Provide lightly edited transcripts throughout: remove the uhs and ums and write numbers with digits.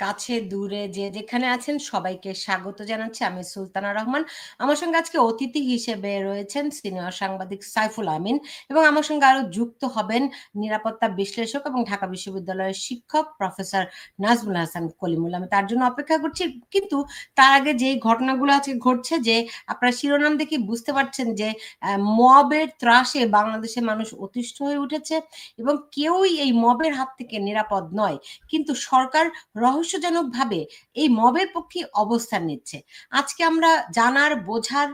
কাছে দূরে যে যেখানে আছেন সবাইকে স্বাগত জানাচ্ছি। আমি সুলতানা রহমান। আমার সঙ্গে আজকে অতিথি হিসেবে রয়েছেন সিনিয়র সাংবাদিক সাইফুল আমিন এবং আমার সঙ্গে আরো যুক্ত হবেন নিরাপত্তা বিশ্লেষক এবং ঢাকা বিশ্ববিদ্যালয়ের শিক্ষক প্রফেসর নাজমুল হাসান কলিমুল। আমি তার জন্য অপেক্ষা করছি, কিন্তু তার আগে যেই ঘটনাগুলো আজকে ঘটছে, যে আপনারা শিরোনাম দেখে বুঝতে পারছেন যে মবের ত্রাসে বাংলাদেশের মানুষ অতিষ্ঠ হয়ে উঠেছে এবং কেউই এই মবের হাত থেকে নিরাপদ নয়, কিন্তু সরকার রহস্যজনকভাবে এই মবের পক্ষে অবস্থান নিচ্ছে। আজকে আমরা জানার, বোঝার,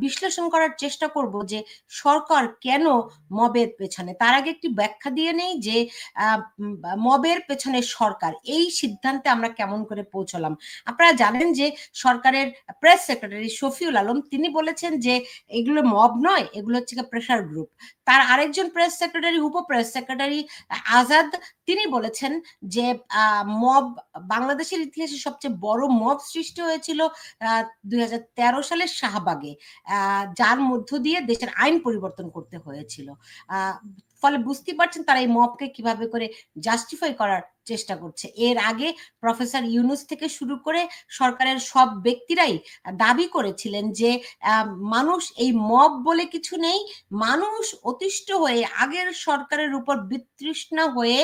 বিশ্লেষণ করার চেষ্টা করব যে সরকার কেন মবের পেছনে। তার আগে একটি ব্যাখ্যা দিয়ে নেই যে মবের পেছনে সরকার, এই সিদ্ধান্তে আমরা কেমন করে পৌঁছলাম। আপনারা জানেন যে সরকারের প্রেস সেক্রেটারি শফিউল আলম তিনি বলেছেন যে এগুলো মব নয়, এগুলো হচ্ছে প্রেশার গ্রুপ। তার আরেকজন প্রেস সেক্রেটারি, উপ প্রেস সেক্রেটারি আজাদ, তিনি বলেছেন যে মব, বাংলাদেশের ইতিহাসে সবচেয়ে বড় মব সৃষ্টি হয়েছিল 2013 সালের শাহবাগে, যার মধ্য দিয়ে দেশের আইন পরিবর্তন করতে হয়েছিল। ফলে বুঝতে পারছেন তারা এই মবকে কিভাবে করে জাস্টিফাই করার চেষ্টা করছে। এর আগে প্রফেসর ইউনুস থেকে শুরু করে সরকারের সব ব্যক্তিরাই দাবি করেছিলেন যে মানুষ এই মব বলে কিছু নেই, মানুষ অতিষ্ঠ হয়ে আগের সরকারের উপর বিতৃষ্ণা হয়ে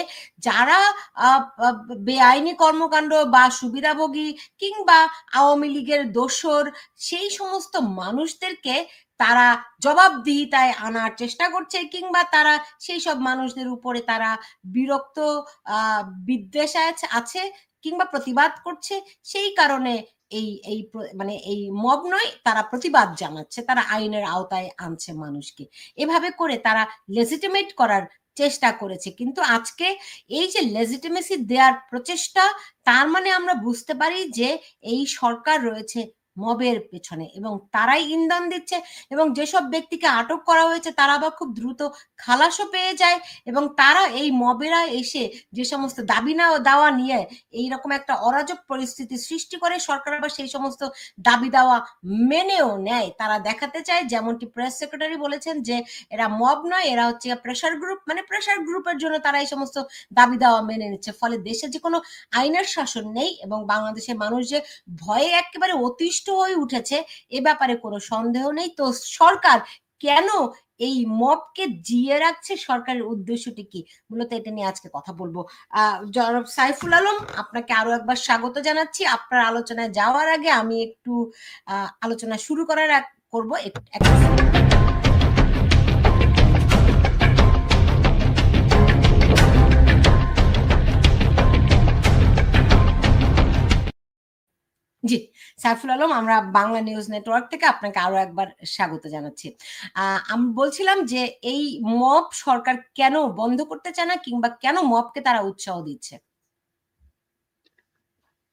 যারা বেআইনি কর্মকাণ্ড বা সুবিধাভোগী কিংবা আওয়ামী লীগের দোসর, সেই সমস্ত মানুষদেরকে তারা জবাবদিহিতায় আনার চেষ্টা করছে, কিংবা তারা সেই সব মানুষদের উপরে তারা বিরক্ত, বিদ্বেষ আছে কিংবা প্রতিবাদ করছে। সেই কারণে এই এই মানে এই মব নয়, তারা প্রতিবাদ জানাচ্ছে, তারা আইনের আওতায় আনছে মানুষকে। এভাবে করে তারা লেজিটিমেট করার চেষ্টা করেছে। কিন্তু আজকে এই যে লেজিটিমেসি দেওয়ার প্রচেষ্টা, তার মানে আমরা বুঝতে পারি যে এই সরকার রয়েছে মবের পেছনে এবং তারাই ইন্ধন দিচ্ছে। এবং যেসব ব্যক্তিকে আটক করা হয়েছে তারা আবার খুব দ্রুত খালাসও পেয়ে যায় এবং তারা এই মবেরা এসে যে সমস্ত দাবি না দাওয়া নিয়ে এইরকম একটা অরাজক পরিস্থিতি সৃষ্টি করে, সরকার আবার সেই সমস্ত দাবি দাওয়া মেনেও নেয়। তারা দেখাতে চায়, যেমনটি প্রেস সেক্রেটারি বলেছেন, যে এরা মব নয়, এরা হচ্ছে প্রেশার গ্রুপ। মানে প্রেশার গ্রুপের জন্য তারা এই সমস্ত দাবি দাওয়া মেনে নিচ্ছে। ফলে দেশে যে কোনো আইনের শাসন নেই এবং বাংলাদেশের মানুষ যে ভয়ে একেবারে অতিষ্ঠ হয়ে উঠেছে, এ ব্যাপারে কোনো সন্দেহ নেই। তো সরকার কেন এই মবকে জিয়ে রাখছে, সরকারের উদ্দেশ্যটি কি, মূলত এটা নিয়ে আজকে কথা বলবো। জনাব সাইফুল আলম, আপনাকে আরো একবার স্বাগত জানাচ্ছি। আপনার আলোচনায় যাওয়ার আগে আমি একটু আলোচনা শুরু করবো একটা জি, সাইফুল আলম, আমরা বাংলা নিউজ নেটওয়ার্ক থেকে আপনাকে আরো একবার স্বাগত জানাচ্ছি। আমি বলছিলাম যে এই মব সরকার কেন বন্ধ করতে চায় না, কিংবা কেন মবকে তারা উৎসাহ দিচ্ছে।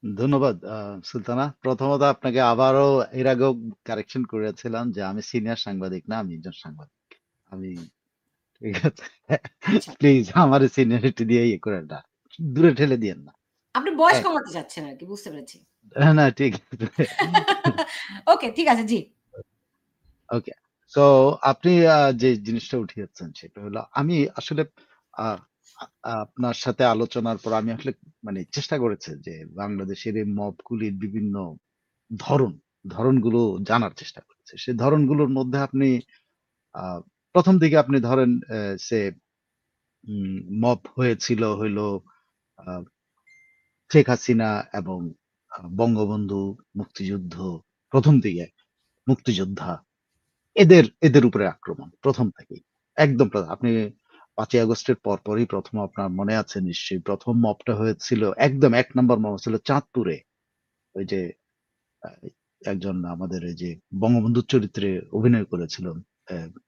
ধন্যবাদ সুলতানা। প্রথমত আপনাকে আবারও এর আগেও কারেকশন করেছিলাম যে আমি সিনিয়র সাংবাদিক না, আমি একজন সাংবাদিক। আমি ঠিক আছে, আচ্ছা, প্লিজ আমার সিনিয়রিটি দিয়ে ইয়ে করেন না, দূরে ঠেলে দিয়েন না। আপনি বয়স কমাতে চাচ্ছেন আর কি, বুঝতে পেরেছি। না ঠিক আছে। ওকে, ঠিক আছে, জি। ওকে, তো আপনি যে জিনিসটা উঠিয়েছেন সেটা হলো, আমি আসলে আহ, আপনার সাথে আলোচনার পর আমি আসলে মানে চেষ্টা করেছি যে বাংলাদেশের এই মবগুলির বিভিন্ন ধরন ধরনগুলো জানার চেষ্টা করেছে। সেই ধরনগুলোর মধ্যে আপনি আহ, প্রথম দিকে আপনি ধরেন সে মব হয়েছিল হইলো আহ, শেখ হাসিনা এবং বঙ্গবন্ধু, মুক্তিযুদ্ধ, প্রথম দিকে মুক্তিযোদ্ধা, এদের এদের উপরে আক্রমণ প্রথম থেকেই একদম আপনি 5ই আগস্টের পরপরই প্রথম, আপনার মনে আছে নিশ্চয়ই, প্রথম মবটা হয়েছিল একদম 1 নম্বর মব ছিল চাঁদপুরে। ওই যে আহ, একজন আমাদের এই যে বঙ্গবন্ধুর চরিত্রে অভিনয় করেছিল,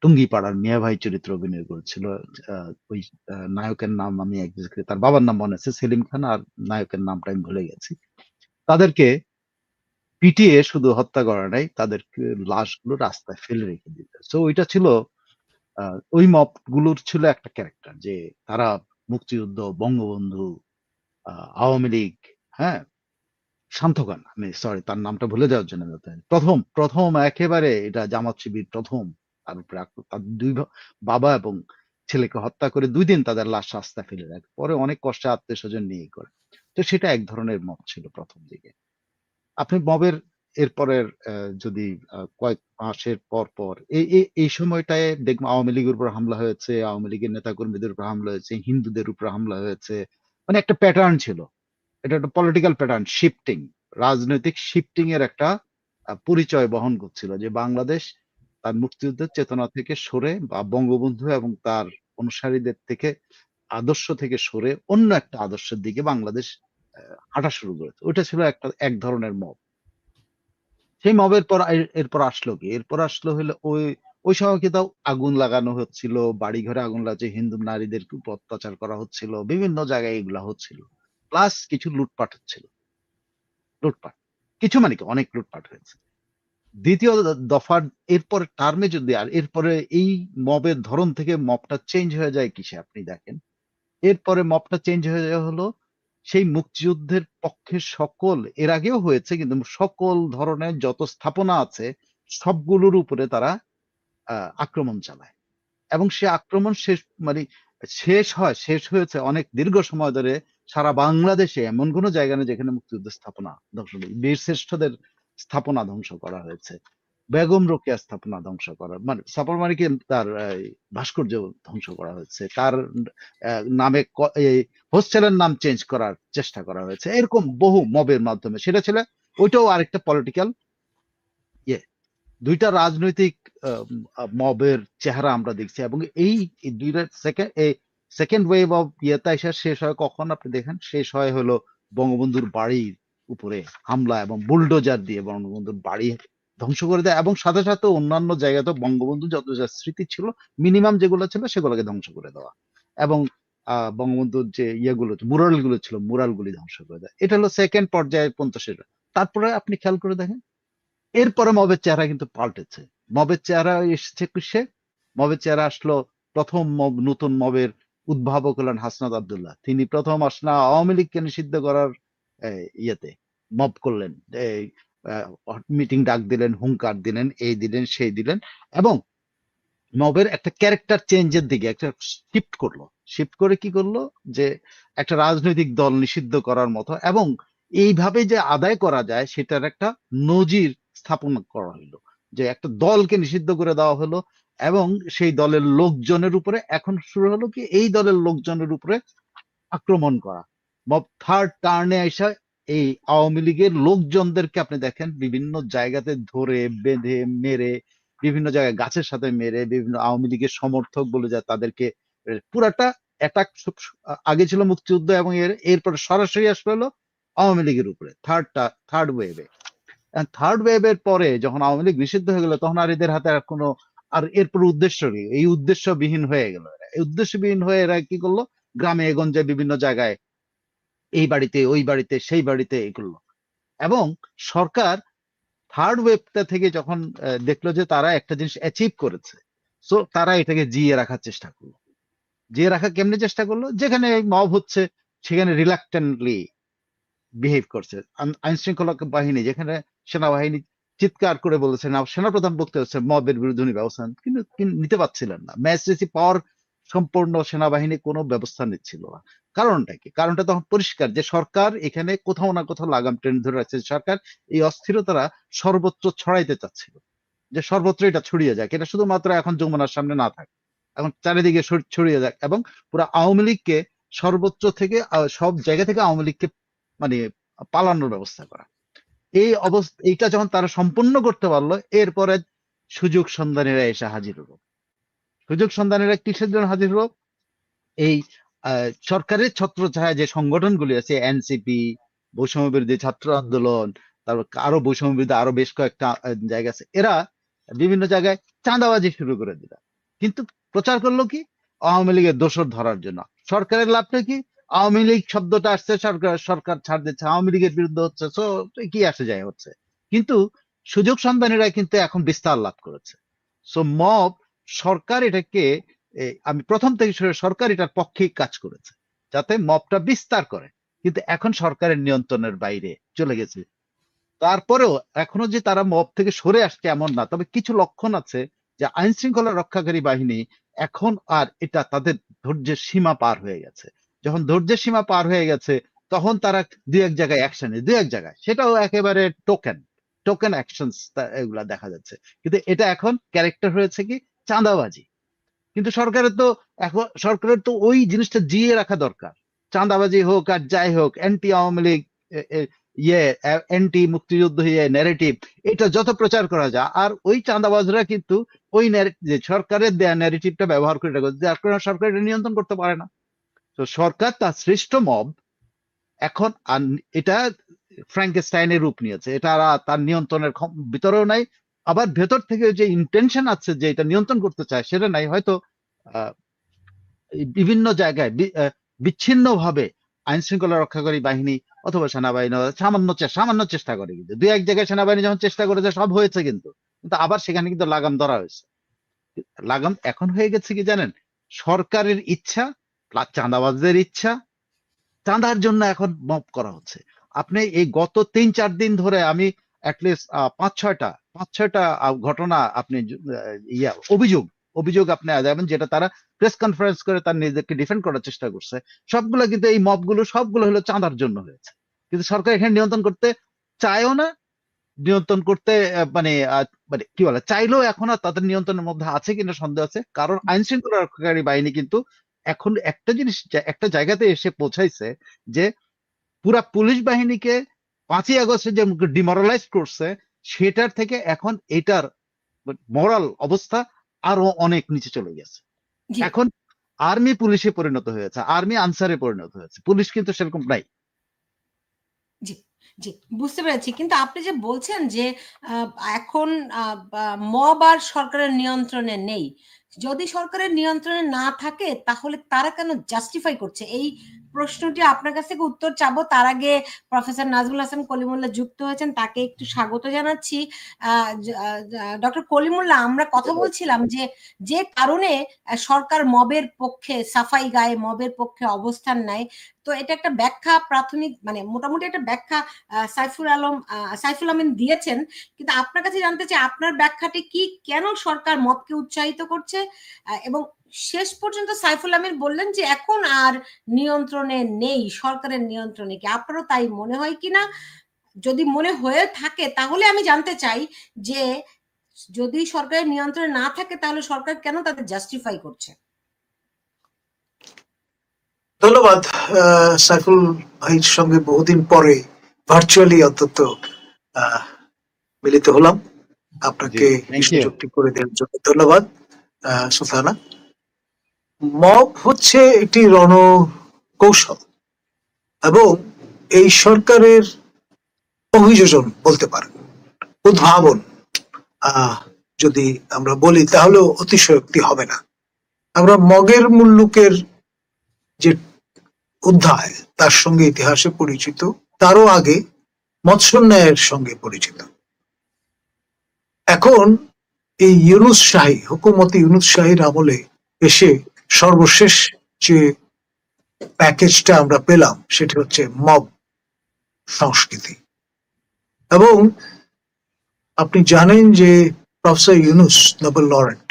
টুঙ্গিপাড়ার মিয়া ভাই চরিত্রে অভিনয় করেছিল। ওই নায়কের নাম আমি exactly তার বাবার নাম মনে আছে সেলিম খান, আর নায়কের নামটা আমি ভুলে গেছি। তাদেরকে পিটিয়ে শুধু হত্যা করা নাই, তাদেরকে লাশগুলো রাস্তায় ফেলে রেখে দিতে। তো ওইটা ছিল ওই মব গুলোর ছিল একটা ক্যারেক্টার যে তারা মুক্তিযুদ্ধ, বঙ্গবন্ধু, আওয়ামী লীগ, হ্যাঁ, শান্ত খান, আমি সরি তার নামটা ভুলে যাওয়ার জন্য প্রথম প্রথম একেবারে এটা জামাত শিবির প্রথম তার উপরে তার বাবা এবং ছেলেকে হত্যা করে 2 দিন তাদের লাশ রাস্তায় ফেলে রাখে, পরে অনেক কষ্টে আত্মীয় স্বজন নিয়ে করে। তো তো সেটা এক ধরনের মব ছিল প্রথম দিকে। আপনি মবের এরপরের যদি কয়েক মাসের পর পর এই সময়টায় দেখবেন আওয়ামী লীগের উপর হামলা হয়েছে, আওয়ামী লীগের নেতাকর্মীদের উপর হামলা হয়েছে, হিন্দুদের উপর হামলা হয়েছে। মানে একটা প্যাটার্ন ছিল। এটা একটা পলিটিক্যাল প্যাটার্ন, শিফটিং, রাজনৈতিক শিফটিং এর একটা পরিচয় বহন করছিল যে বাংলাদেশ তার মুক্তিযুদ্ধের চেতনা থেকে সরে বা বঙ্গবন্ধু এবং তার অনুসারীদের থেকে আদর্শ থেকে সরে অন্য একটা আদর্শের দিকে বাংলাদেশ হাঁটা শুরু করেছে। ওইটা ছিল একটা এক ধরনের মব। সেই মবের পর এরপর আসলো কি? এরপর আসলো হলো ওই সময় কিন্তু আগুন লাগানো হচ্ছিল, বাড়ি ঘরে আগুন লাগছে, হিন্দু নারীদের উপর অত্যাচার করা হচ্ছিল, বিভিন্ন জায়গায় এগুলা হচ্ছিল। প্লাস কিছু লুটপাট হচ্ছিল। লুটপাট, কিছু মানে কি অনেক লুটপাট হয়েছে। দ্বিতীয় দফার এরপর টার্মে যদি আর এরপরে এই মবের ধরন থেকে মবটা চেঞ্জ হয়ে যায় কিসে আপনি দেখেন। এরপরে মবটা চেঞ্জ হয়ে যায় হলো সেই মুক্তিযুদ্ধের পক্ষে সকল, এর আগেও হয়েছে কিন্তু সকল ধরনের যত স্থাপনা আছে সবগুলোর উপরে তারা আক্রমণ চালায়। এবং সে আক্রমণ শেষ মানে শেষ হয়েছে অনেক দীর্ঘ সময় ধরে। সারা বাংলাদেশে এমন কোনো জায়গা নেই যেখানে মুক্তিযুদ্ধের স্থাপনা ধ্বংস নেই। বীর শ্রেষ্ঠদের স্থাপনা ধ্বংস করা হয়েছে, বেগম রোকেয়ার স্থাপনা ধ্বংস করা মানে স্থাপনা মানে কি তার ভাস্কর্য ধ্বংস করা হয়েছে, তার নামে হোস্টেলের নাম চেঞ্জ করার চেষ্টা করা হয়েছে, এরকম বহু মবের মাধ্যমে। সেটা ছিল ওইটাও আরেকটা পলিটিক্যাল ইয়ে। দুইটা রাজনৈতিক মবের চেহারা আমরা দেখছি। এবং এই দুইটা সেকেন্ড ওয়েভ অফ ইয়েটা এসে শেষ হয় কখন আপনি দেখেন, শেষ হয় হলো বঙ্গবন্ধুর বাড়ির উপরে হামলা এবং বুলডোজার দিয়ে বঙ্গবন্ধুর বাড়ি ধ্বংস করে দেয়। এবং সাথে সাথে অন্যান্য জায়গাতে বঙ্গবন্ধু যত যা স্মৃতি ছিল মিনিমাম যেগুলো ছিল সেগুলোকে ধ্বংস করে দেওয়া। এবং বঙ্গবন্ধুর যে ইয়েগুলো মুরাল গুলো ছিল মুরাল গুলি ধ্বংস করে দেয়। এটা হলো সেকেন্ড পর্যায়ে 50-এর। তারপরে আপনি খেয়াল করে দেখেন এরপরে মবের চেহারা কিন্তু পাল্টেছে। মবের চেহারা এসেছে কিসে? মবের চেহারা আসলো প্রথম মব, নতুন মবের উদ্ভাবক হলেন হাসনাত আব্দুল্লাহ। তিনি প্রথম আসনা আওয়ামী লীগকে নিষিদ্ধ করার ইয়েতে মব করলেন, মিটিং ডাক দিলেন, হুঙ্কার দিলেন, এই দিলেন সেই দিলেন। এবং মবের একটা ক্যারেক্টার চেঞ্জের দিকে একটা শিফট করলো। শিফট করে কি করলো যে একটা রাজনৈতিক দল নিষিদ্ধ করার মতো এবং এইভাবে যে আদায় করা যায় সেটার একটা নজির স্থাপন করা হলো। যে একটা দলকে নিষিদ্ধ করে দেওয়া হলো এবং সেই দলের লোকজনের উপরে এখন শুরু হলো কি এই দলের লোকজনের উপরে আক্রমণ করা। মব থার্ড টার্নে আসা এই আওয়ামী লীগের লোকজনদেরকে আপনি দেখেন বিভিন্ন জায়গাতে ধরে বেঁধে মেরে, বিভিন্ন জায়গায় গাছের সাথে মেরে, বিভিন্ন আওয়ামী লীগের সমর্থক বলে যায় তাদেরকে পুরাটা অ্যাটাক। আগে ছিল মুক্তিযুদ্ধ এবং এরপরে সরাসরি আসলে হলো আওয়ামী লীগের উপরে থার্ড ওয়েভে। থার্ড ওয়েভের পরে যখন আওয়ামী লীগ নিষিদ্ধ হয়ে গেল তখন আর এদের হাতে আর কোনো আর এরপর উদ্দেশ্য কি, এই উদ্দেশ্যবিহীন হয়ে গেল। এই উদ্দেশ্যবিহীন হয়ে এরা কি করলো, গ্রামে গঞ্জে বিভিন্ন জায়গায় এই বাড়িতে ওই বাড়িতে সেই বাড়িতে এগুলো। এবং সরকার থার্ড ওয়েভটা থেকে যখন দেখলো যে তারা একটা জিনিস অ্যাচিভ করেছে, সো তারা এটাকে জিয়ে রাখার চেষ্টা করলো। জিয়ে রাখা কেমনে চেষ্টা করলো, যেখানে মব হচ্ছে সেখানে রিলাক্টেন্টলি বিহেভ করছে। আইন শৃঙ্খলা বাহিনী যেখানে সেনাবাহিনী চিৎকার করে বলেছে, না সেনাপ্রধান বলতে হচ্ছে মবের বিরুদ্ধে উনি ব্যবস্থা কিন্তু নিতে পারছিলেন না। ম্যাজিস্ট্রেসি পাওয়ার সম্পূর্ণ সেনাবাহিনী কোনো ব্যবস্থা নিচ্ছিল না। কারণটা কি? কারণটা তখন পরিষ্কার যে সরকার এখানে কোথাও না কোথাও লাগাম টেনে ধরে রাখছে। সরকার এই অস্থিরতারা সর্বত্র ছড়াইতে চাচ্ছিল, যে সর্বত্র এটা ছড়িয়ে যাক, এটা শুধুমাত্র এখন যমুনার সামনে না থাকে, এখন চারিদিকে ছড়িয়ে যাক এবং পুরো আওয়ামী লীগকে সর্বত্র থেকে সব জায়গা থেকে আওয়ামী লীগকে মানে পালানোর ব্যবস্থা করা। এই অবস্থা এইটা যখন তারা সম্পূর্ণ করতে পারলো এরপরে সুযোগ সন্ধানীরা এসে হাজির হলো। সুযোগ সন্ধানীরা কিসের জন্য হাজির হলো? এই সরকারের ছত্রছায়া যে সংগঠনগুলি আছে, এনসিপি, বৈষম্য বিরোধী ছাত্র আন্দোলন, তারপর আরো বৈষম্য বিরোধী আরো বেশ কয়েকটা জায়গা আছে, এরা বিভিন্ন জায়গায় চাঁদাবাজি শুরু করে দিল। কিন্তু প্রচার করলো কি? আওয়ামী লীগের দোষর ধরার জন্য। সরকারের লাভটা কি? আওয়ামী লীগ শব্দটা আসছে, সরকার ছাড় দিচ্ছে, আওয়ামী লীগের বিরুদ্ধে হচ্ছে, তো কি আসে যায় হচ্ছে। কিন্তু সুযোগ সন্ধানীরা কিন্তু এখন বিস্তার লাভ করেছে। সো মব, সরকার এটাকে আমি প্রথম থেকে সরকার এটার পক্ষেই কাজ করেছে যাতে মবটা বিস্তার করে, কিন্তু এখন সরকারের নিয়ন্ত্রণের বাইরে চলে গেছে। তারপরেও এখনো যে তারা মব থেকে সরে আসছে এমন না, তবে কিছু লক্ষণ আছে যে আইন শৃঙ্খলা রক্ষাকারী বাহিনী এখন আর এটা তাদের ধৈর্যের সীমা পার হয়ে গেছে। যখন ধৈর্যের সীমা পার হয়ে গেছে তখন তারা দুই এক জায়গায় অ্যাকশন দুই এক জায়গায়, সেটাও একেবারে টোকেন অ্যাকশনস এগুলা দেখা যাচ্ছে। কিন্তু এটা এখন ক্যারেক্টার হয়েছে কি চাঁদাবাজি। কিন্তু সরকারের তো ওই জিনিসটা জিয়ে রাখা দরকার। চাঁদাবাজি হোক আর যাই হোক, অ্যান্টি আওয়ামী লীগ ইয়ে অ্যান্টি মুক্তিযুদ্ধ ন্যারেটিভ, এটা যত প্রচার করা যায়, আর ওই চাঁদাবাজরা কিন্তু ওই যে সরকারের দেয়া ন্যারেটিভটা ব্যবহার করে রাখে, যার কারণে সরকার এটা নিয়ন্ত্রণ করতে পারে না। তো সরকার তার শ্রেষ্ঠ মব এখন, আর এটা ফ্র্যাঙ্কেস্টাইনের রূপ নিয়েছে, এটা আর তার নিয়ন্ত্রণের ভিতরেও নাই, আবার ভেতর থেকে যে ইন্টেনশন আছে যে এটা নিয়ন্ত্রণ করতে চায় সেটা নাই। হয়তো বিভিন্ন জায়গায় বিচ্ছিন্ন ভাবে আইন শৃঙ্খলা রক্ষাকারী বাহিনী অথবা সেনাবাহিনী সামান্য চেষ্টা করে, কিন্তু দুই এক জায়গায় সেনাবাহিনী যখন চেষ্টা করেছে সব হয়েছে, কিন্তু কিন্তু আবার সেখানে কিন্তু লাগাম ধরা হয়েছে। লাগাম এখন হয়ে গেছে কি জানেন, সরকারের ইচ্ছা, চাঁদাবাজদের ইচ্ছা, চাঁদার জন্য এখন মব করা হচ্ছে। আপনি এই গত 3-4 দিন ধরে আমি অ্যাটলিস্ট 5-6টা ঘটনা আপনি অভিযোগ আপনি যাবেন, যেটা তারা প্রেস কনফারেন্স করে তার নিজেকে ডিফেন্ড করার চেষ্টা করছে। সবগুলো কিন্তু এই মবগুলো সবগুলো হলো চাঁদার জন্য হয়েছে। কিন্তু সরকার এখানে নিয়ন্ত্রণ করতে চায়ও না, নিয়ন্ত্রণ করতে মানে কি বলে চাইলেও এখন আর তাদের নিয়ন্ত্রণের মধ্যে আছে কিনা সন্দেহ আছে। কারণ আইন শৃঙ্খলা রক্ষাকারী বাহিনী কিন্তু এখন একটা জিনিস একটা জায়গাতে এসে পৌঁছাইছে যে পুরা পুলিশ বাহিনীকে 5ই আগস্টে যে ডিমোরালাইজ করছে, সেটার থেকে এখন এটার মোরাল অবস্থা আরো অনেক নিচে চলে গেছে। জি এখন আর্মি পুলিশে পরিণত হয়েছে, আর্মি আনসারে পরিণত হয়েছে, পুলিশ কিন্তু সেরকম নাই। জি জি বুঝতে পেরেছি। কিন্তু আপনি যে বলছেন যে এখন মব আর সরকারের নিয়ন্ত্রণে নেই, যদি সরকারের নিয়ন্ত্রণে না থাকে তাহলে তারা কেন জাস্টিফাই করছে? এই প্রশ্নটি আপনার কাছ থেকে উত্তর চাবো, তার আগে প্রফেসর নাজমুল হাসান কলিমুল্লাহ যুক্ত হয়েছেন, তাকে একটু স্বাগত জানাচ্ছি। ডক্টর কলিমুল্লাহ, আমরা কথা বলছিলাম যে যে কারণে সরকার মবের পক্ষে সাফাই গায়ে, মবের পক্ষে অবস্থান নেয়। তো এটা একটা ব্যাখ্যা, প্রাথমিক মানে মোটামুটি একটা ব্যাখ্যা সাইফুল আমিন দিয়েছেন। কিন্তু আপনার কাছে জানতে চাই আপনার ব্যাখ্যাটি কি, কেন সরকার মবকে উৎসাহিত করছে? এবং শেষ পর্যন্ত সাইফুল আমিন বললেন যে এখন আর নিয়ন্ত্রণে নেই, সরকারের নিয়ন্ত্রণে। কি আপনারও তাই মনে হয় কিনা? যদি মনে হয়ে থাকে তাহলে আমি জানতে চাই যে যদি সরকারের নিয়ন্ত্রণে না থাকে তাহলে সরকার কেন তাদের জাস্টিফাই করছে? ধন্যবাদ। সাইফুল ভাইয়ের সঙ্গে বহুদিন পরে ভার্চুয়ালি অন্তত মিলিত হলাম। আপনাকে সুযোগটি করে দেওয়ার জন্য ধন্যবাদ সুলতানা। মব হচ্ছে একটি রণকৌশল এবং এই সরকারের অভিযোজন বলতে পারেন, উদ্ভাবন যদি আমরা বলি তাহলে অতিশয়োক্তি হবে না। আমরা মগের মুল্লুকের যে অধ্যায় তার সঙ্গে ইতিহাসে পরিচিত, তারও আগে মৎস্যন্যায়ের সঙ্গে পরিচিত। এখন এই ইউনুস শাহী, হুকুমতি ইউনুস শাহীর আমলে এসে সর্বশেষ যে প্যাকেজটা আমরা পেলাম সেটা হচ্ছে মব সংস্কৃতি। এবং আপনি জানেন যে প্রফেসর ইউনুস নোবেল লরেট,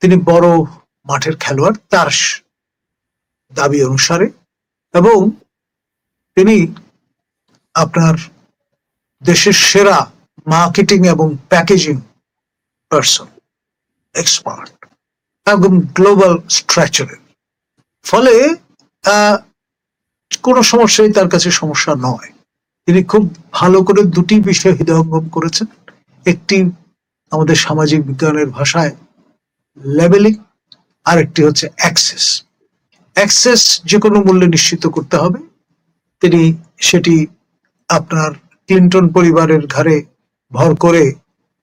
তিনি বড় মাঠের খেলোয়াড় তার দাবি অনুসারে, এবং তিনি আপনার দেশের সেরা মার্কেটিং এবং প্যাকেজিং পারসন, এক্সপার্ট, একদম গ্লোবাল স্ট্রাকচারের। ফলে কোনো সমস্যাই তার কাছে সমস্যা নয়। তিনি খুব ভালো করে দুটি বিষয় হৃদয়ঙ্গম করেছেন। একটি আমাদের সামাজিক বিজ্ঞানের ভাষায় লেবেলিং, আর একটি হচ্ছে অ্যাক্সেস। অ্যাক্সেস যে কোনো মূল্যে নিশ্চিত করতে হবে। তিনি সেটি আপনার ক্লিন্টন পরিবারের ঘাড়ে ভর করে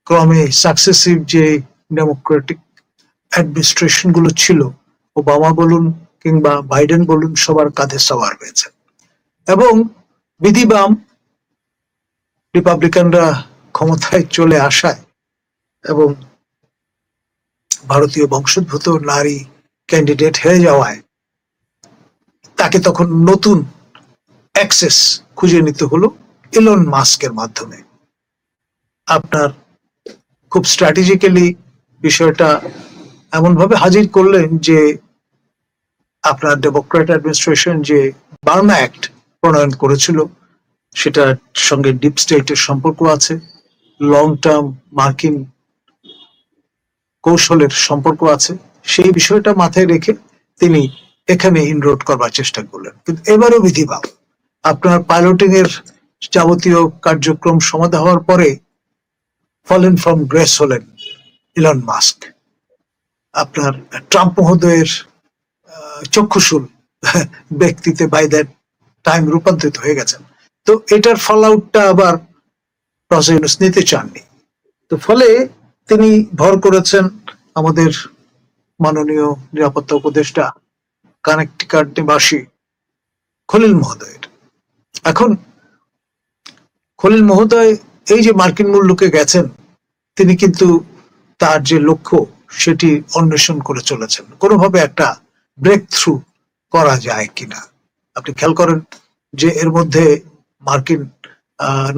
ক্রমে সাকসেসিভ যে ডেমোক্রেটিক অ্যাডমিনিস্ট্রেশন গুলো ছিল, ওবামা বলুন কিংবা বাইডেন বলুন, সবার কাঁধে সওয়ার হয়েছে। এবং বিধিবাম রিপাবলিকানরা ক্ষমতায় চলে আসায় এবং ভারতীয় বংশোদ্ভূত নারী ক্যান্ডিডেট হয়ে যাওয়ায় তাকে তখন নতুন অ্যাক্সেস খুঁজে নিতে হলো ইলন মাস্কের মাধ্যমে। আপনার খুব স্ট্র্যাটেজিক্যালি বিষয়টা এমন ভাবে হাজির করলেন যে আপনার ডেমোক্রেট অ্যাডমিনিস্ট্রেশন যে বার্মা অ্যাক্ট প্রণয়ন করেছিল, সেটার সঙ্গে ডিপ স্টেটের সম্পর্ক আছে, লং টার্ম মার্কিন কৌশলের সম্পর্ক আছে। সেই বিষয়টা মাথায় রেখে তিনি এখানে ইনরোড করবার চেষ্টা করলেন, কিন্তু এবারও বিধিবাম। আপনার পাইলটিং এর যাবতীয় কার্যক্রম সমাধা হওয়ার পরে ফলেন ফ্রম গ্রেস হলেন ইলন মাস্ক। আপনার ট্রাম্প মহোদয়ের চক্ষুশূল ব্যক্তিতে বাই দ্যাট টাইম রূপান্তরিত হয়ে গেছেন। তো এটার ফল আউটটা আবার প্রফেসর ইউনূস নিতে চাননি। তো ফলে তিনি ভর করেছেন আমাদের মাননীয় নিরাপত্তা উপদেষ্টা কানেকটিকাট নিবাসী খলিল মহোদয়ের। এখন খলিল মহোদয় এই যে মার্কিন মুলুকে গেছেন, তিনি কিন্তু তার যে লক্ষ্য সেটি অন্বেষণ করে চলেছেন, কোনোভাবে একটা ব্রেক থ্রু করা যায় কিনা। আপনি খেয়াল করেন যে এর মধ্যে মার্কিন